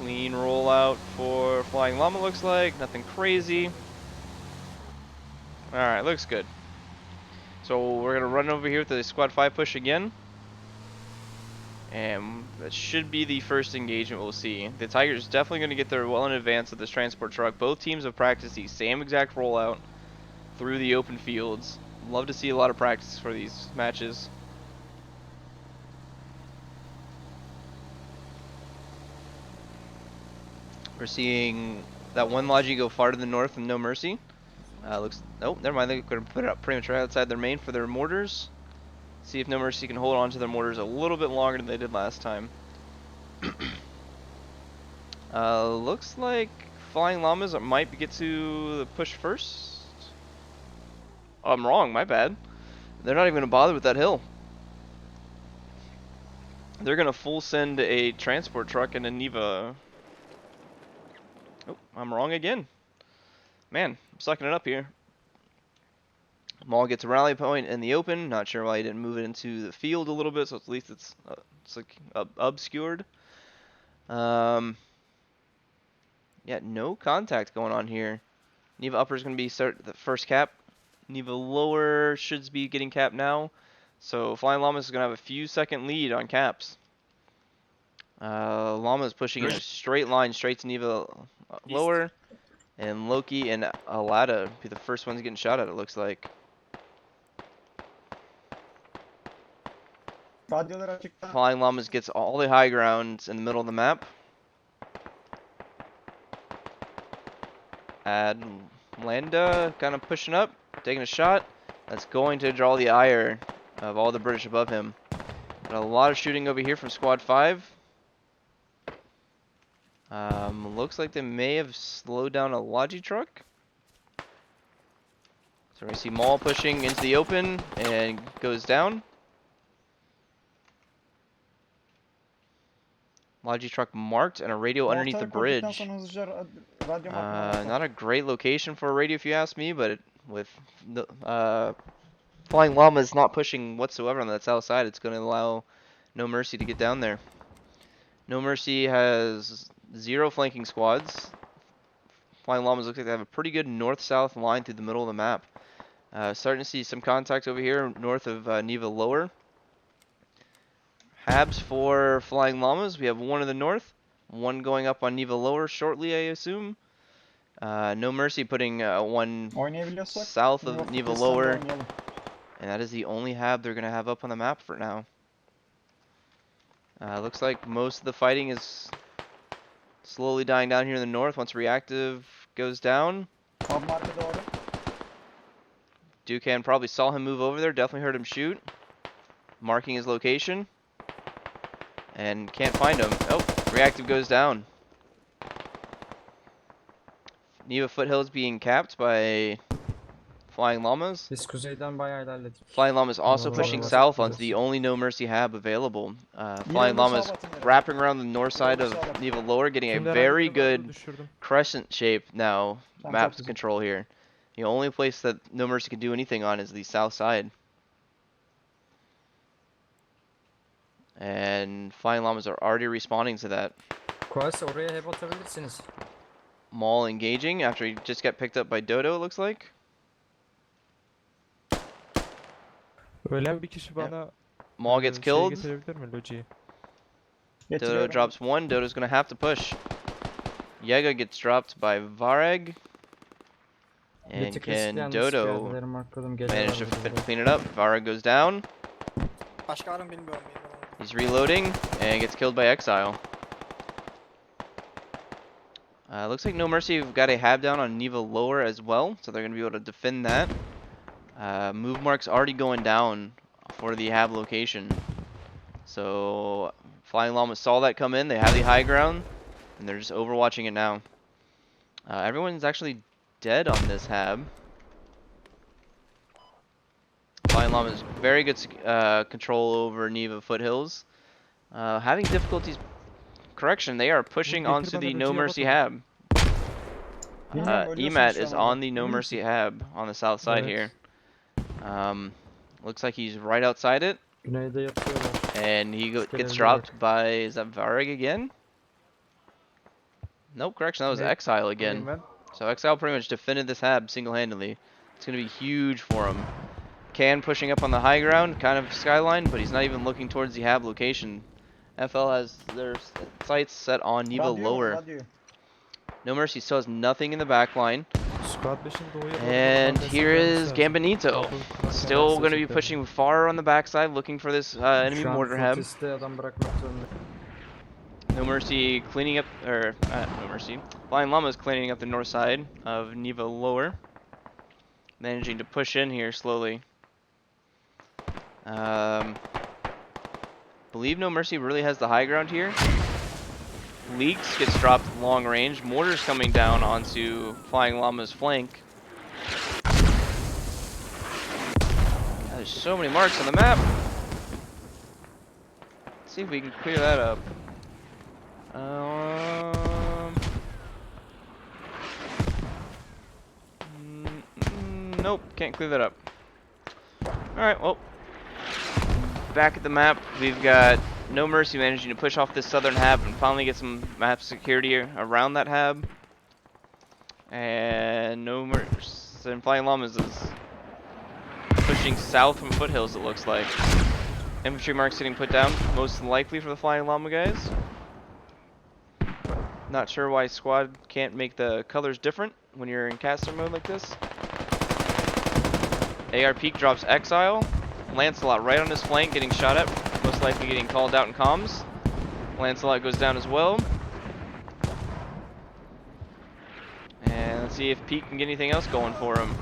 Clean rollout for Flying Llama, looks like. Nothing crazy. Alright, looks good. So we're going to run over here with the Squad 5 push again. And that should be the first engagement we'll see. The Tigers definitely going to get there well in advance of this transport truck. Both teams have practiced the same exact rollout through the open fields. Love to see a lot of practice for these matches. We're seeing that one Logi go far to the north and No Mercy. Looks, oh, never mind. They're going to put it up pretty much right outside their main for their mortars. See if No Mercy can hold on to their mortars a little bit longer than they did last time. Looks like Flying Llamas might get to the push first. Oh, I'm wrong, my bad. They're not even going to bother with that hill. They're going to full send a transport truck and a Neva. Oh, I'm wrong again. Man, I'm sucking it up here. Maul gets a rally point in the open. Not sure why he didn't move it into the field a little bit, so at least it's like obscured. Yeah, no contact going on here. Neva upper is going to be the first cap. Neva lower should be getting capped now. So Flying Llamas is going to have a few second lead on caps. Llama is pushing in a straight line straight to Neva lower. And Loki and Alada be the first ones getting shot at, it looks like. Flying Llamas gets all the high grounds in the middle of the map. Landa kind of pushing up, taking a shot. That's going to draw the ire of all the British above him. Got a lot of shooting over here from Squad 5. Looks like they may have slowed down a Logi truck. So we see Maul pushing into the open and goes down. Logi truck marked and a radio underneath the bridge. Not a great location for a radio if you ask me, but with the Flying Llamas not pushing whatsoever on that south side, it's going to allow No Mercy to get down there. No Mercy has 0 flanking squads. Flying Llamas look like they have a pretty good north-south line through the middle of the map. Starting to see some contact over here north of Neva lower. Habs for Flying Llamas. We have one in the north, one going up on Neva lower shortly, I assume. No Mercy putting one south of Neva lower. And that is the only Hab they're going to have up on the map for now. Looks like most of the fighting is slowly dying down here in the north once reactive goes down. Dukan probably saw him move over there, definitely heard him shoot. Marking his location. And can't find him. Oh, reactive goes down. Neva Foothills being capped by Flying Llamas. Flying Llamas also pushing south onto the only No Mercy Hab available. Flying Llamas wrapping around the north side of Neva lower, getting a very good crescent shape now. Maps control here. The only place that No Mercy can do anything on is the south side. And Flying Llamas are already responding to that. Maul engaging after he just got picked up by Dodo, it looks like. Maul gets killed. Dodo drops one. Dodo's going to have to push. Yega gets dropped by Vareg. And can Dodo manage to clean it up? Vareg goes down. He's reloading and gets killed by Exile. Looks like No Mercy have got a Hab down on Neva lower as well, so they're going to be able to defend that. Move mark's already going down for the Hab location. So Flying Llama saw that come in. They have the high ground, and they're just overwatching it now. Everyone's actually dead on this Hab. Flying Llama has very good control over Neva Foothills. Having difficulties. Correction, they are pushing onto the No Mercy Hab. Emat is on the No Mercy Hab on the south side here. Looks like he's right outside it. And he gets dropped by, is that Vareg again? Nope, correction, that was Exile again. So Exile pretty much defended this Hab single-handedly. It's going to be huge for him. Can pushing up on the high ground, kind of skyline, but he's not even looking towards the Hab location. FL has their sights set on Neva lower. No Mercy still has nothing in the back line. And here is Gambinito. Still going to be pushing far on the backside, looking for this enemy Şu an mortar hab. Fortis'te adam bırakmak zorunda. No Mercy cleaning up, or No Mercy. Flying Llamas cleaning up the north side of Neva Lower. Managing to push in here slowly. Believe No Mercy really has the high ground here. Leaks gets dropped long range. Mortars coming down onto Flying Llama's flank. There's so many marks on the map. Let's see if we can clear that up. Nope, can't clear that up. Alright, well. Back at the map, we've got No Mercy managing to push off this southern hab and finally get some map security around that hab. And No Mercy and Flying Llamas is pushing south from foothills, it looks like. Infantry marks getting put down, most likely for the Flying Llama guys. Not sure why squad can't make the colors different when you're in caster mode like this. AR Peak drops Exile. Lancelot right on his flank getting shot at, most likely getting called out in comms. Lancelot goes down as well. And let's see if Peak can get anything else going for him.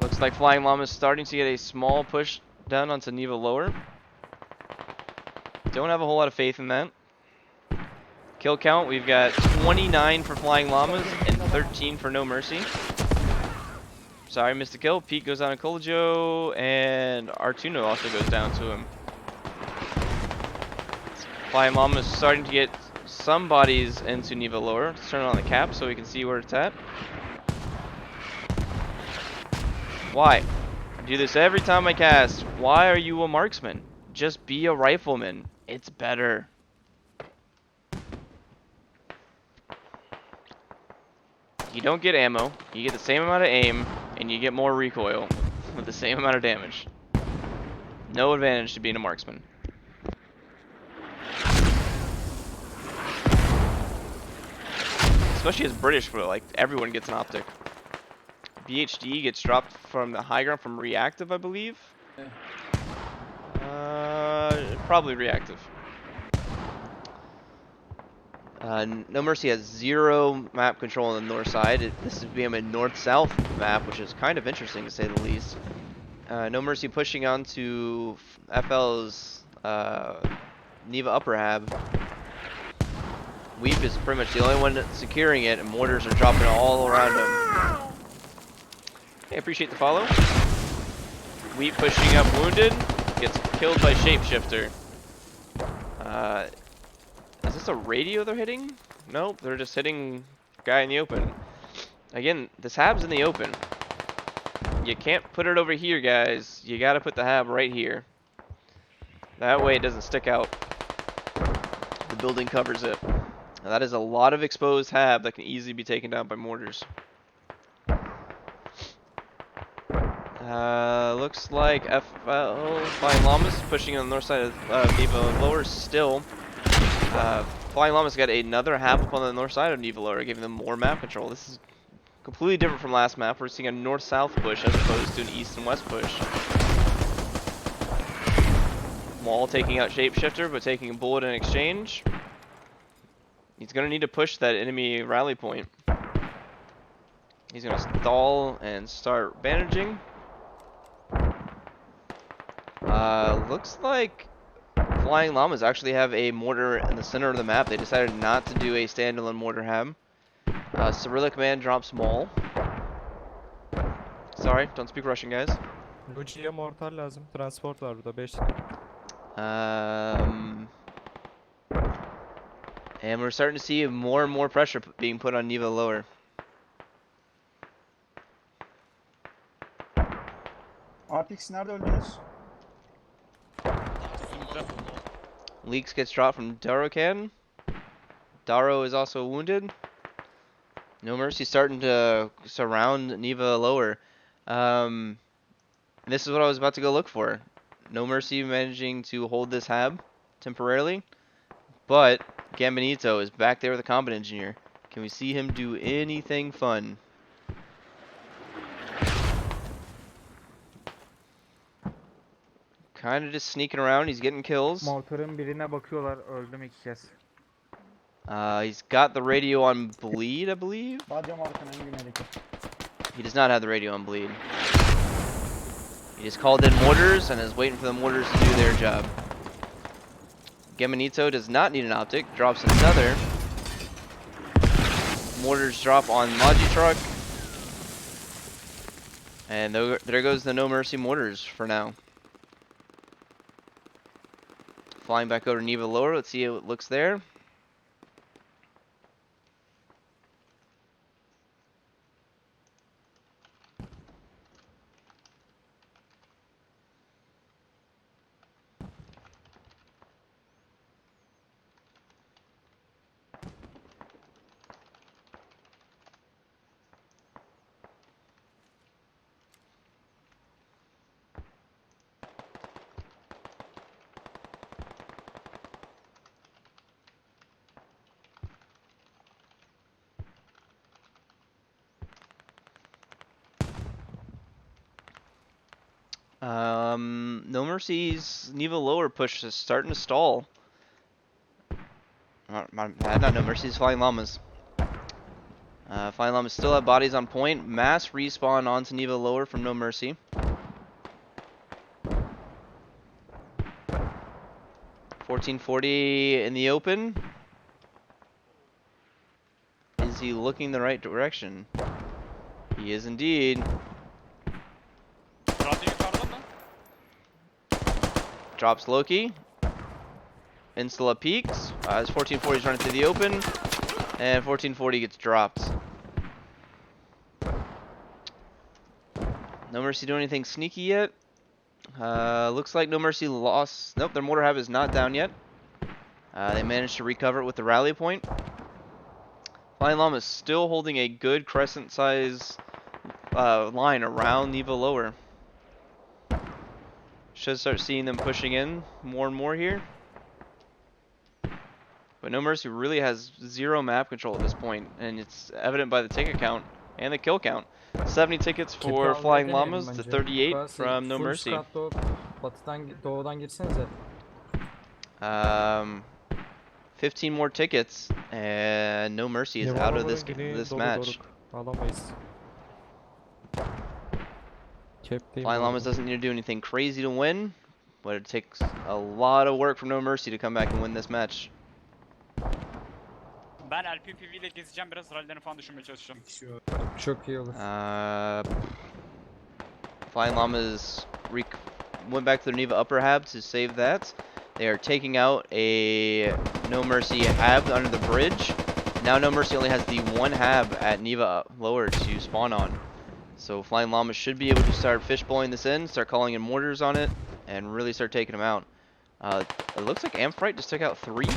Looks like Flying Llama is starting to get a small push down onto Neva Lower. Don't have a whole lot of faith in that. Kill count, we've got 29 for Flying Llamas and 13 for No Mercy. Sorry, missed a kill. Pete goes down to Kolojo, and Artuno also goes down to him. Flying Llama is starting to get some bodies into Neva Lower. Let's turn on the cap so we can see where it's at. Why? I do this every time I cast. Why are you a marksman? Just be a rifleman. It's better. You don't get ammo, you get the same amount of aim, and you get more recoil with the same amount of damage. No advantage to being a marksman. Especially as British, where like everyone gets an optic. BHD gets dropped from the high ground from reactive, I believe. Probably reactive. No Mercy has 0 map control on the north side. This is being a north-south map, which is kind of interesting to say the least. No Mercy pushing on to FL's Neva Upper Hab. Weep is pretty much the only one securing it, and mortars are dropping all around him. Hey, appreciate the follow. Weep pushing up wounded, gets killed by Shapeshifter. Is this a radio they're hitting? Nope, they're just hitting guy in the open. Again, this hab's in the open. You can't put it over here, guys. You gotta put the hab right here. That way it doesn't stick out. The building covers it. Now, that is a lot of exposed hab that can easily be taken down by mortars. Looks like FL Flying Llamas pushing on the north side of Neva Lower still. Flying Llamas got another hab up on the north side of Neva Lower, giving them more map control. This is completely different from last map. We're seeing a north-south push as opposed to an east and west push. Maul taking out Shapeshifter, but taking a bullet in exchange. He's going to need to push that enemy rally point. He's going to stall and start bandaging. Looks like Flying Llamas actually have a mortar in the center of the map. They decided not to do a standalone mortar hab. Cyrillic Man drops Maul. Sorry, don't speak Russian, guys. Lucia'ya mortar lazım. Transport var burada 5. And we're starting to see more and more pressure being put on Neva Lower. Artix nerede öldünüz? Leaks gets dropped from Darokan. Daro is also wounded. No Mercy starting to surround Neva Lower. This is what I was about to go look for. No Mercy managing to hold this hab temporarily. But Gambinito is back there with a combat engineer. Can we see him do anything fun? Kind of just sneaking around. He's getting kills. Mortar'ın birine bakıyorlar. Öldüm 2 kez. He's got the radio on bleed, I believe. Radyo markanın en güneydeki. He does not have the radio on bleed. He just called in mortars and is waiting for the mortars to do their job. Geminito does not need an optic. Drops another. Mortars drop on Logi Truck. And there goes the No Mercy mortars for now. Flying back over to Neva lower. Let's see how it looks there. No Mercy's Neva lower push is starting to stall. Not No Mercy's Flying Llamas. Flying Llamas still have bodies on point. Mass respawn onto Neva lower from No Mercy. $14.40 in the open. Is he looking the right direction? He is indeed. Drops Loki. Installa peaks. As 1440 is running through the open. And 1440 gets dropped. No Mercy doing anything sneaky yet. Looks like No Mercy lost. Nope, their mortar hab is not down yet. They managed to recover it with the rally point. Flying Llama is still holding a good crescent size line around Neva lower. Should start seeing them pushing in more and more here. But No Mercy really has zero map control at this point, and it's evident by the ticket count and the kill count. 70 tickets for Flying Llamas to 38 from No Mercy. Batıdan, doğudan girsenize. 15 more tickets, and No Mercy is out of this match. Flying Llamas doesn't need to do anything crazy to win, but it takes a lot of work from No Mercy to come back and win this match. Ben LPPV ile gezeceğim, biraz rallerini falan düşünmeye çalışacağım. Çok iyi olur. Flying Llamas went back to their Neva upper hab to save that. They are taking out a No Mercy hab under the bridge. Now No Mercy only has the one hab at Neva lower to spawn on. So Flying Llamas should be able to start fishbowling this in, start calling in mortars on it, and really start taking them out. It looks like Amphite just took out 3.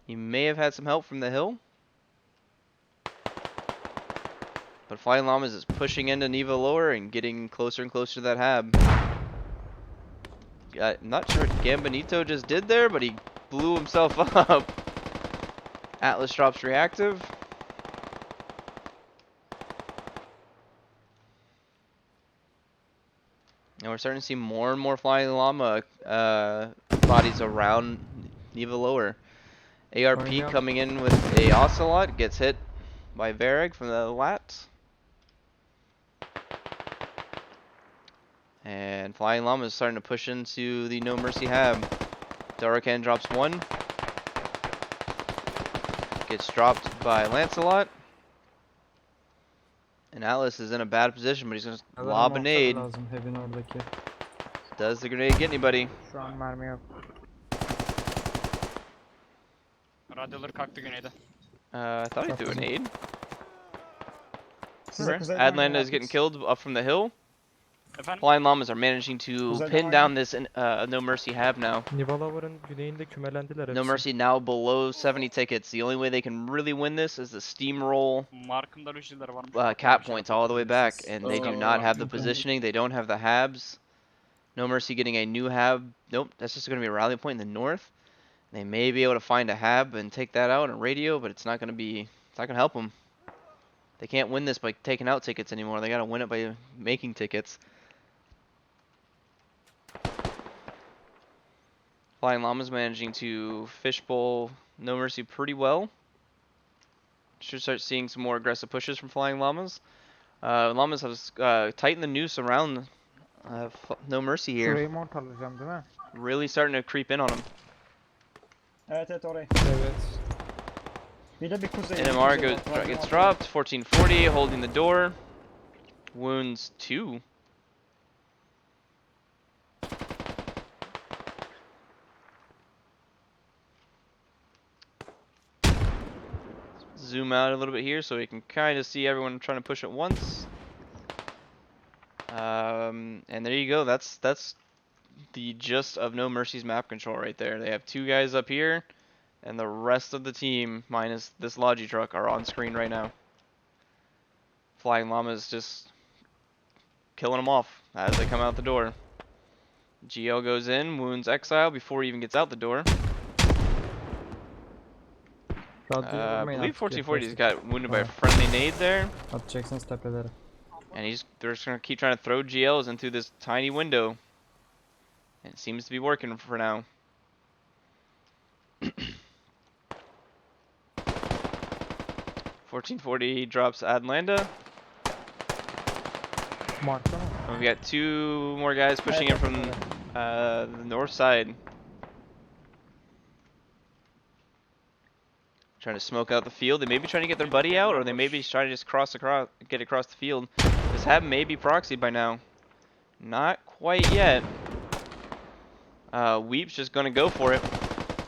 He may have had some help from the hill. But Flying Llamas is pushing into Neva lower and getting closer and closer to that hab. I'm not sure what Gambinito just did there, but he blew himself up. Atlas drops reactive. And we're starting to see more and more Flying Llama bodies around Neva lower. ARP coming in with a Ocelot, gets hit by Vareg from the lat. And Flying Llama is starting to push into the No Mercy hab. Darakan drops 1. Gets dropped by Lancelot. And Atlas is in a bad position, but he's going to lob a nade. Does the grenade get anybody? Şu an mermi yok. Radyoları kalktı güneyde. I thought he threw a nade. Size kuzeyden Adlanda gelen is getting Atlas. killed up from the hill. Efendim? Flying Llamas are managing to Kuzeyden pin var down mı? this No Mercy hab now. Nivalavar'ın güneyinde kümelendiler hepsi. No Mercy now below 70 tickets. The only way they can really win this is to steamroll Markımda rüjileri varmış. cap points all the way back, and they do Oh, not have the okay. positioning. They don't have the habs. No Mercy getting a new hab. Nope, that's just going to be a rally point in the north. They may be able to find a hab and take that out and radio, but it's not gonna help them. They can't win this by taking out tickets anymore. They gotta win it by making tickets. Flying Llamas managing to fishbowl No Mercy pretty well. Should start seeing some more aggressive pushes from Flying Llamas. Llamas have tightened the noose around No Mercy here. Şurayı mont alacağım değil mi? Really starting to creep in on them. Evet orayı. Evet. Bir de bir kuzey. NMR kuzey gets var. dropped. 1440 holding the door. Wounds 2. Zoom out a little bit here so we can kind of see everyone trying to push at once. And there you go. That's the gist of No Mercy's map control right there. They have 2 guys up here, and the rest of the team, minus this Logi truck, are on screen right now. Flying Llamas just killing them off as they come out the door. GL goes in, wounds Exile before he even gets out the door. I believe 1440's got wounded by a friendly nade there. Atacaksınız tepelere. And they're just going to keep trying to throw GLs into this tiny window. And it seems to be working for now. $1440 drops Adlanda. Marka mı? And we got 2 more guys pushing in from the north side. Trying to smoke out the field. They may be trying to get their buddy out, or they may be trying to just get across the field. This hab may be proxied by now. Not quite yet. Weep's just gonna go for it.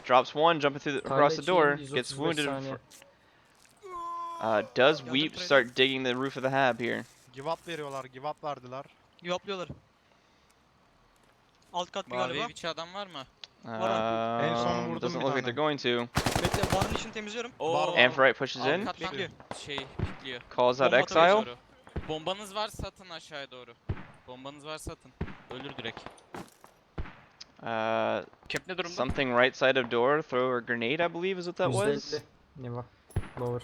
Drops one, jumping through across the door. Gets wounded. Does Weep start digging the roof of the hab here? Give up veriyorlar, give up verdiler. Give up'lıyorlar. Alt kat bir galiba. Bir adam var mı? Doesn't look like they're going to. Bekle, barın içini temizliyorum. Amphrite pushes in. Pikliyor. Calls out Exile. Bombanız var, satın aşağıya doğru. Bombanız var, satın. Ölür direkt. Cap ne durumda? Something right side of door. Throw a grenade, I believe, is what that was. Niva. Lower.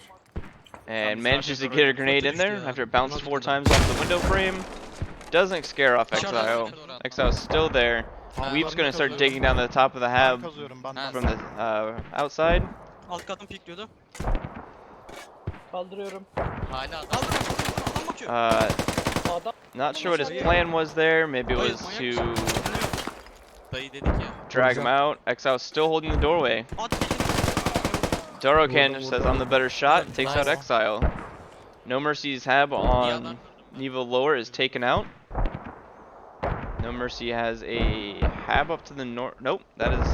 And manages to get a grenade in there after it bounced 4 times off the window frame. Doesn't scare off Exile. Exile's still there. Weep's gonna start digging down the top of the hab from the outside. Alt katın pikliyordu. Kaldırıyorum. Hala adam bakıyor. Not sure what his plan was there. Maybe it was to Dayı dedik ya. drag him out. Exile's still holding the doorway. Dorokan says I'm the better shot and takes out Exile. No Mercy's hab on Neva lower is taken out. No Mercy has a hab up to the north. Nope, that is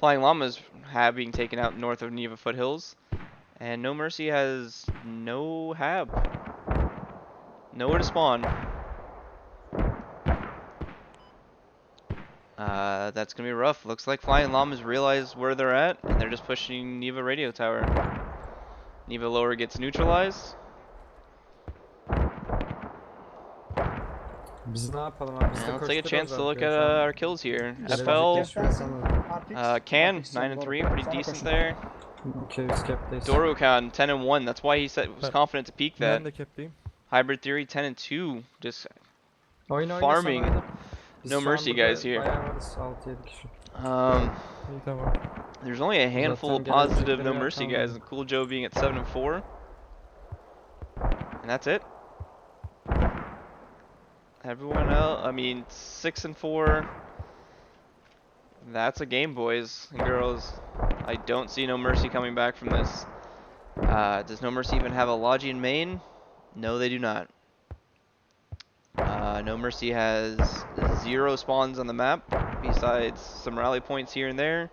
Flying Llama's hab being taken out north of Neva Foothills. And No Mercy has no hab. Nowhere to spawn. That's gonna be rough. Looks like Flying Llamas realize where they're at, and they're just pushing Neva Radio Tower. Neva lower gets neutralized. Biz ne yapalım abi? Biz de Now let's take a koşturuyoruz chance to look arkaya at şu an. our kills here. Biz FL, geçiyor sanırım. Can 9 and 3, pretty decent there. Okay, biz cap'teyiz. Dorukan 10 and 1. That's why he said was confident to peak that. Ben de cap'teyim. Hybrid Theory 10 and 2, just Oyna, farming. oyna, biz No şu an mercy burada guys here. bayağı varız, 6-7 kişi. İyi tamam. There's only a handful of Zaten positive gelecekleri No Mercy yapalım. guys, and Cool Joe being at 7 and 4, and that's it. Everyone else, I mean, 6 and 4. That's a game, boys and girls. I don't see No Mercy coming back from this. Does No Mercy even have a Logian main? No, they do not. No Mercy has 0 spawns on the map, besides some rally points here and there.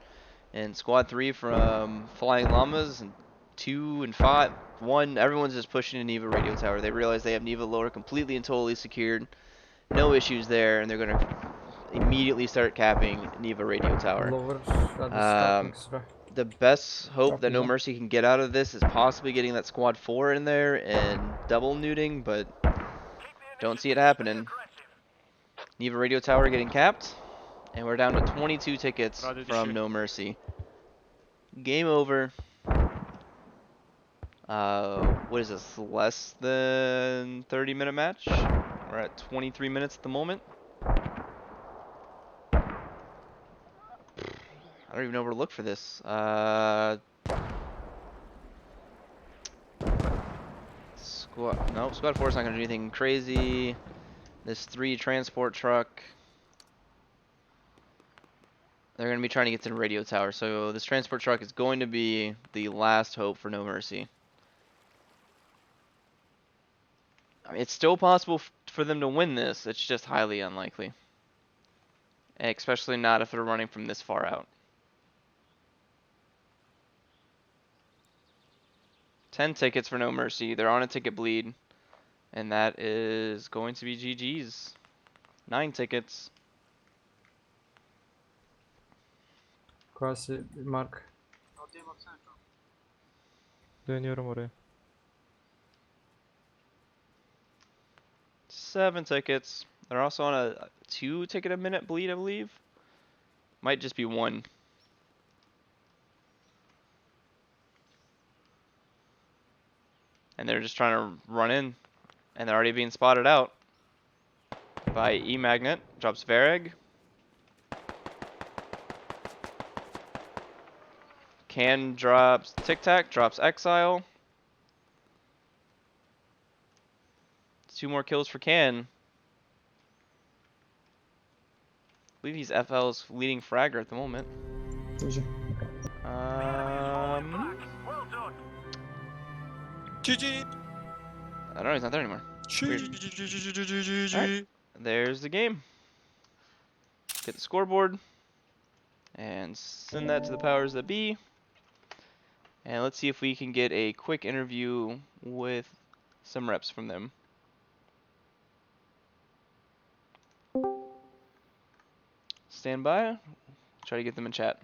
And Squad 3 from Flying Llamas, and 2 and 5. 1, everyone's just pushing to Neva Radio Tower. They realize they have Neva lower completely and totally secured. No issues there, and they're going to immediately start capping Neva Radio Tower. Lower, hadi sıra. The best hope that No Mercy can get out of this is possibly getting that Squad 4 in there and double neuting, but don't see it happening. Neva Radio Tower getting capped, And we're down to 22 tickets Radyo from düşüyor. No Mercy. Game over. What is this? Less than 30-minute match? We're at 23 minutes at the moment. I don't even know where to look for this. Squad 4 is not gonna do anything crazy. This 3 transport truck. They're gonna be trying to get to the radio tower, so this transport truck is going to be the last hope for No Mercy. I mean, it's still possible for them to win this. It's just highly unlikely, and especially not if they're running from this far out. 10 tickets for No Mercy. They're on a ticket bleed, and that is going to be GG's. 9 tickets. Quasi Mark. Dönüyorum oraya. 7 tickets. They're also on a 2 ticket a minute bleed, I believe. Might just be 1. And they're just trying to run in. And they're already being spotted out by E-Magnet. Drops Vareg. Can drops Tic Tac. Drops Exile. 2 more kills for Can. I believe he's FL's leading fragger at the moment. GG. I don't know, he's not there anymore. Alright, there's the game. Get the scoreboard. And send that to the powers that be. And let's see if we can get a quick interview with some reps from them. Stand by. Try to get them in chat.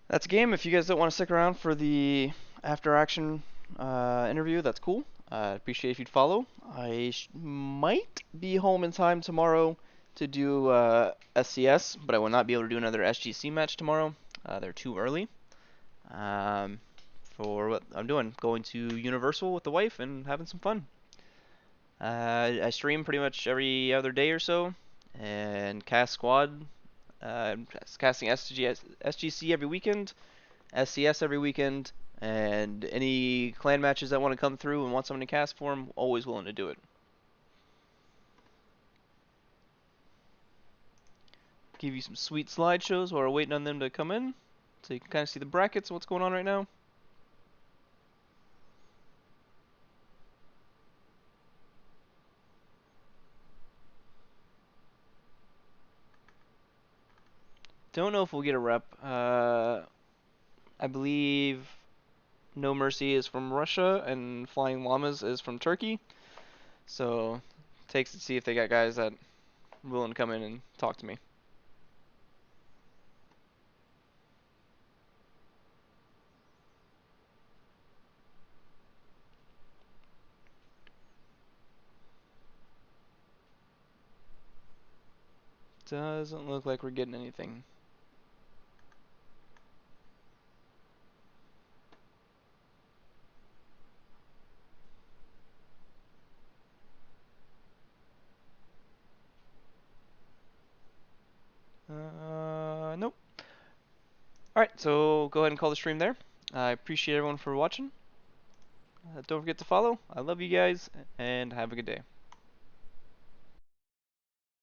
That's a game. If you guys don't want to stick around for the after action interview, that's cool. I'd appreciate if you'd follow. I might be home in time tomorrow to do SCS, but I will not be able to do another SGC match tomorrow. They're too early for what I'm doing. Going to Universal with the wife and having some fun. I stream pretty much every other day or so, and cast squad. Casting SGC every weekend, SCS every weekend, and any clan matches that want to come through and want someone to cast for them, always willing to do it. Give you some sweet slideshows while we're waiting on them to come in, so you can kind of see the brackets of what's going on right now. Don't know if we'll get a rep. I believe No Mercy is from Russia and Flying Llamas is from Turkey. So takes to see if they got guys that are willing to come in and talk to me. Doesn't look like we're getting anything. Nope. Alright, so go ahead and call the stream there. I appreciate everyone for watching. Don't forget to follow. I love you guys, and have a good day.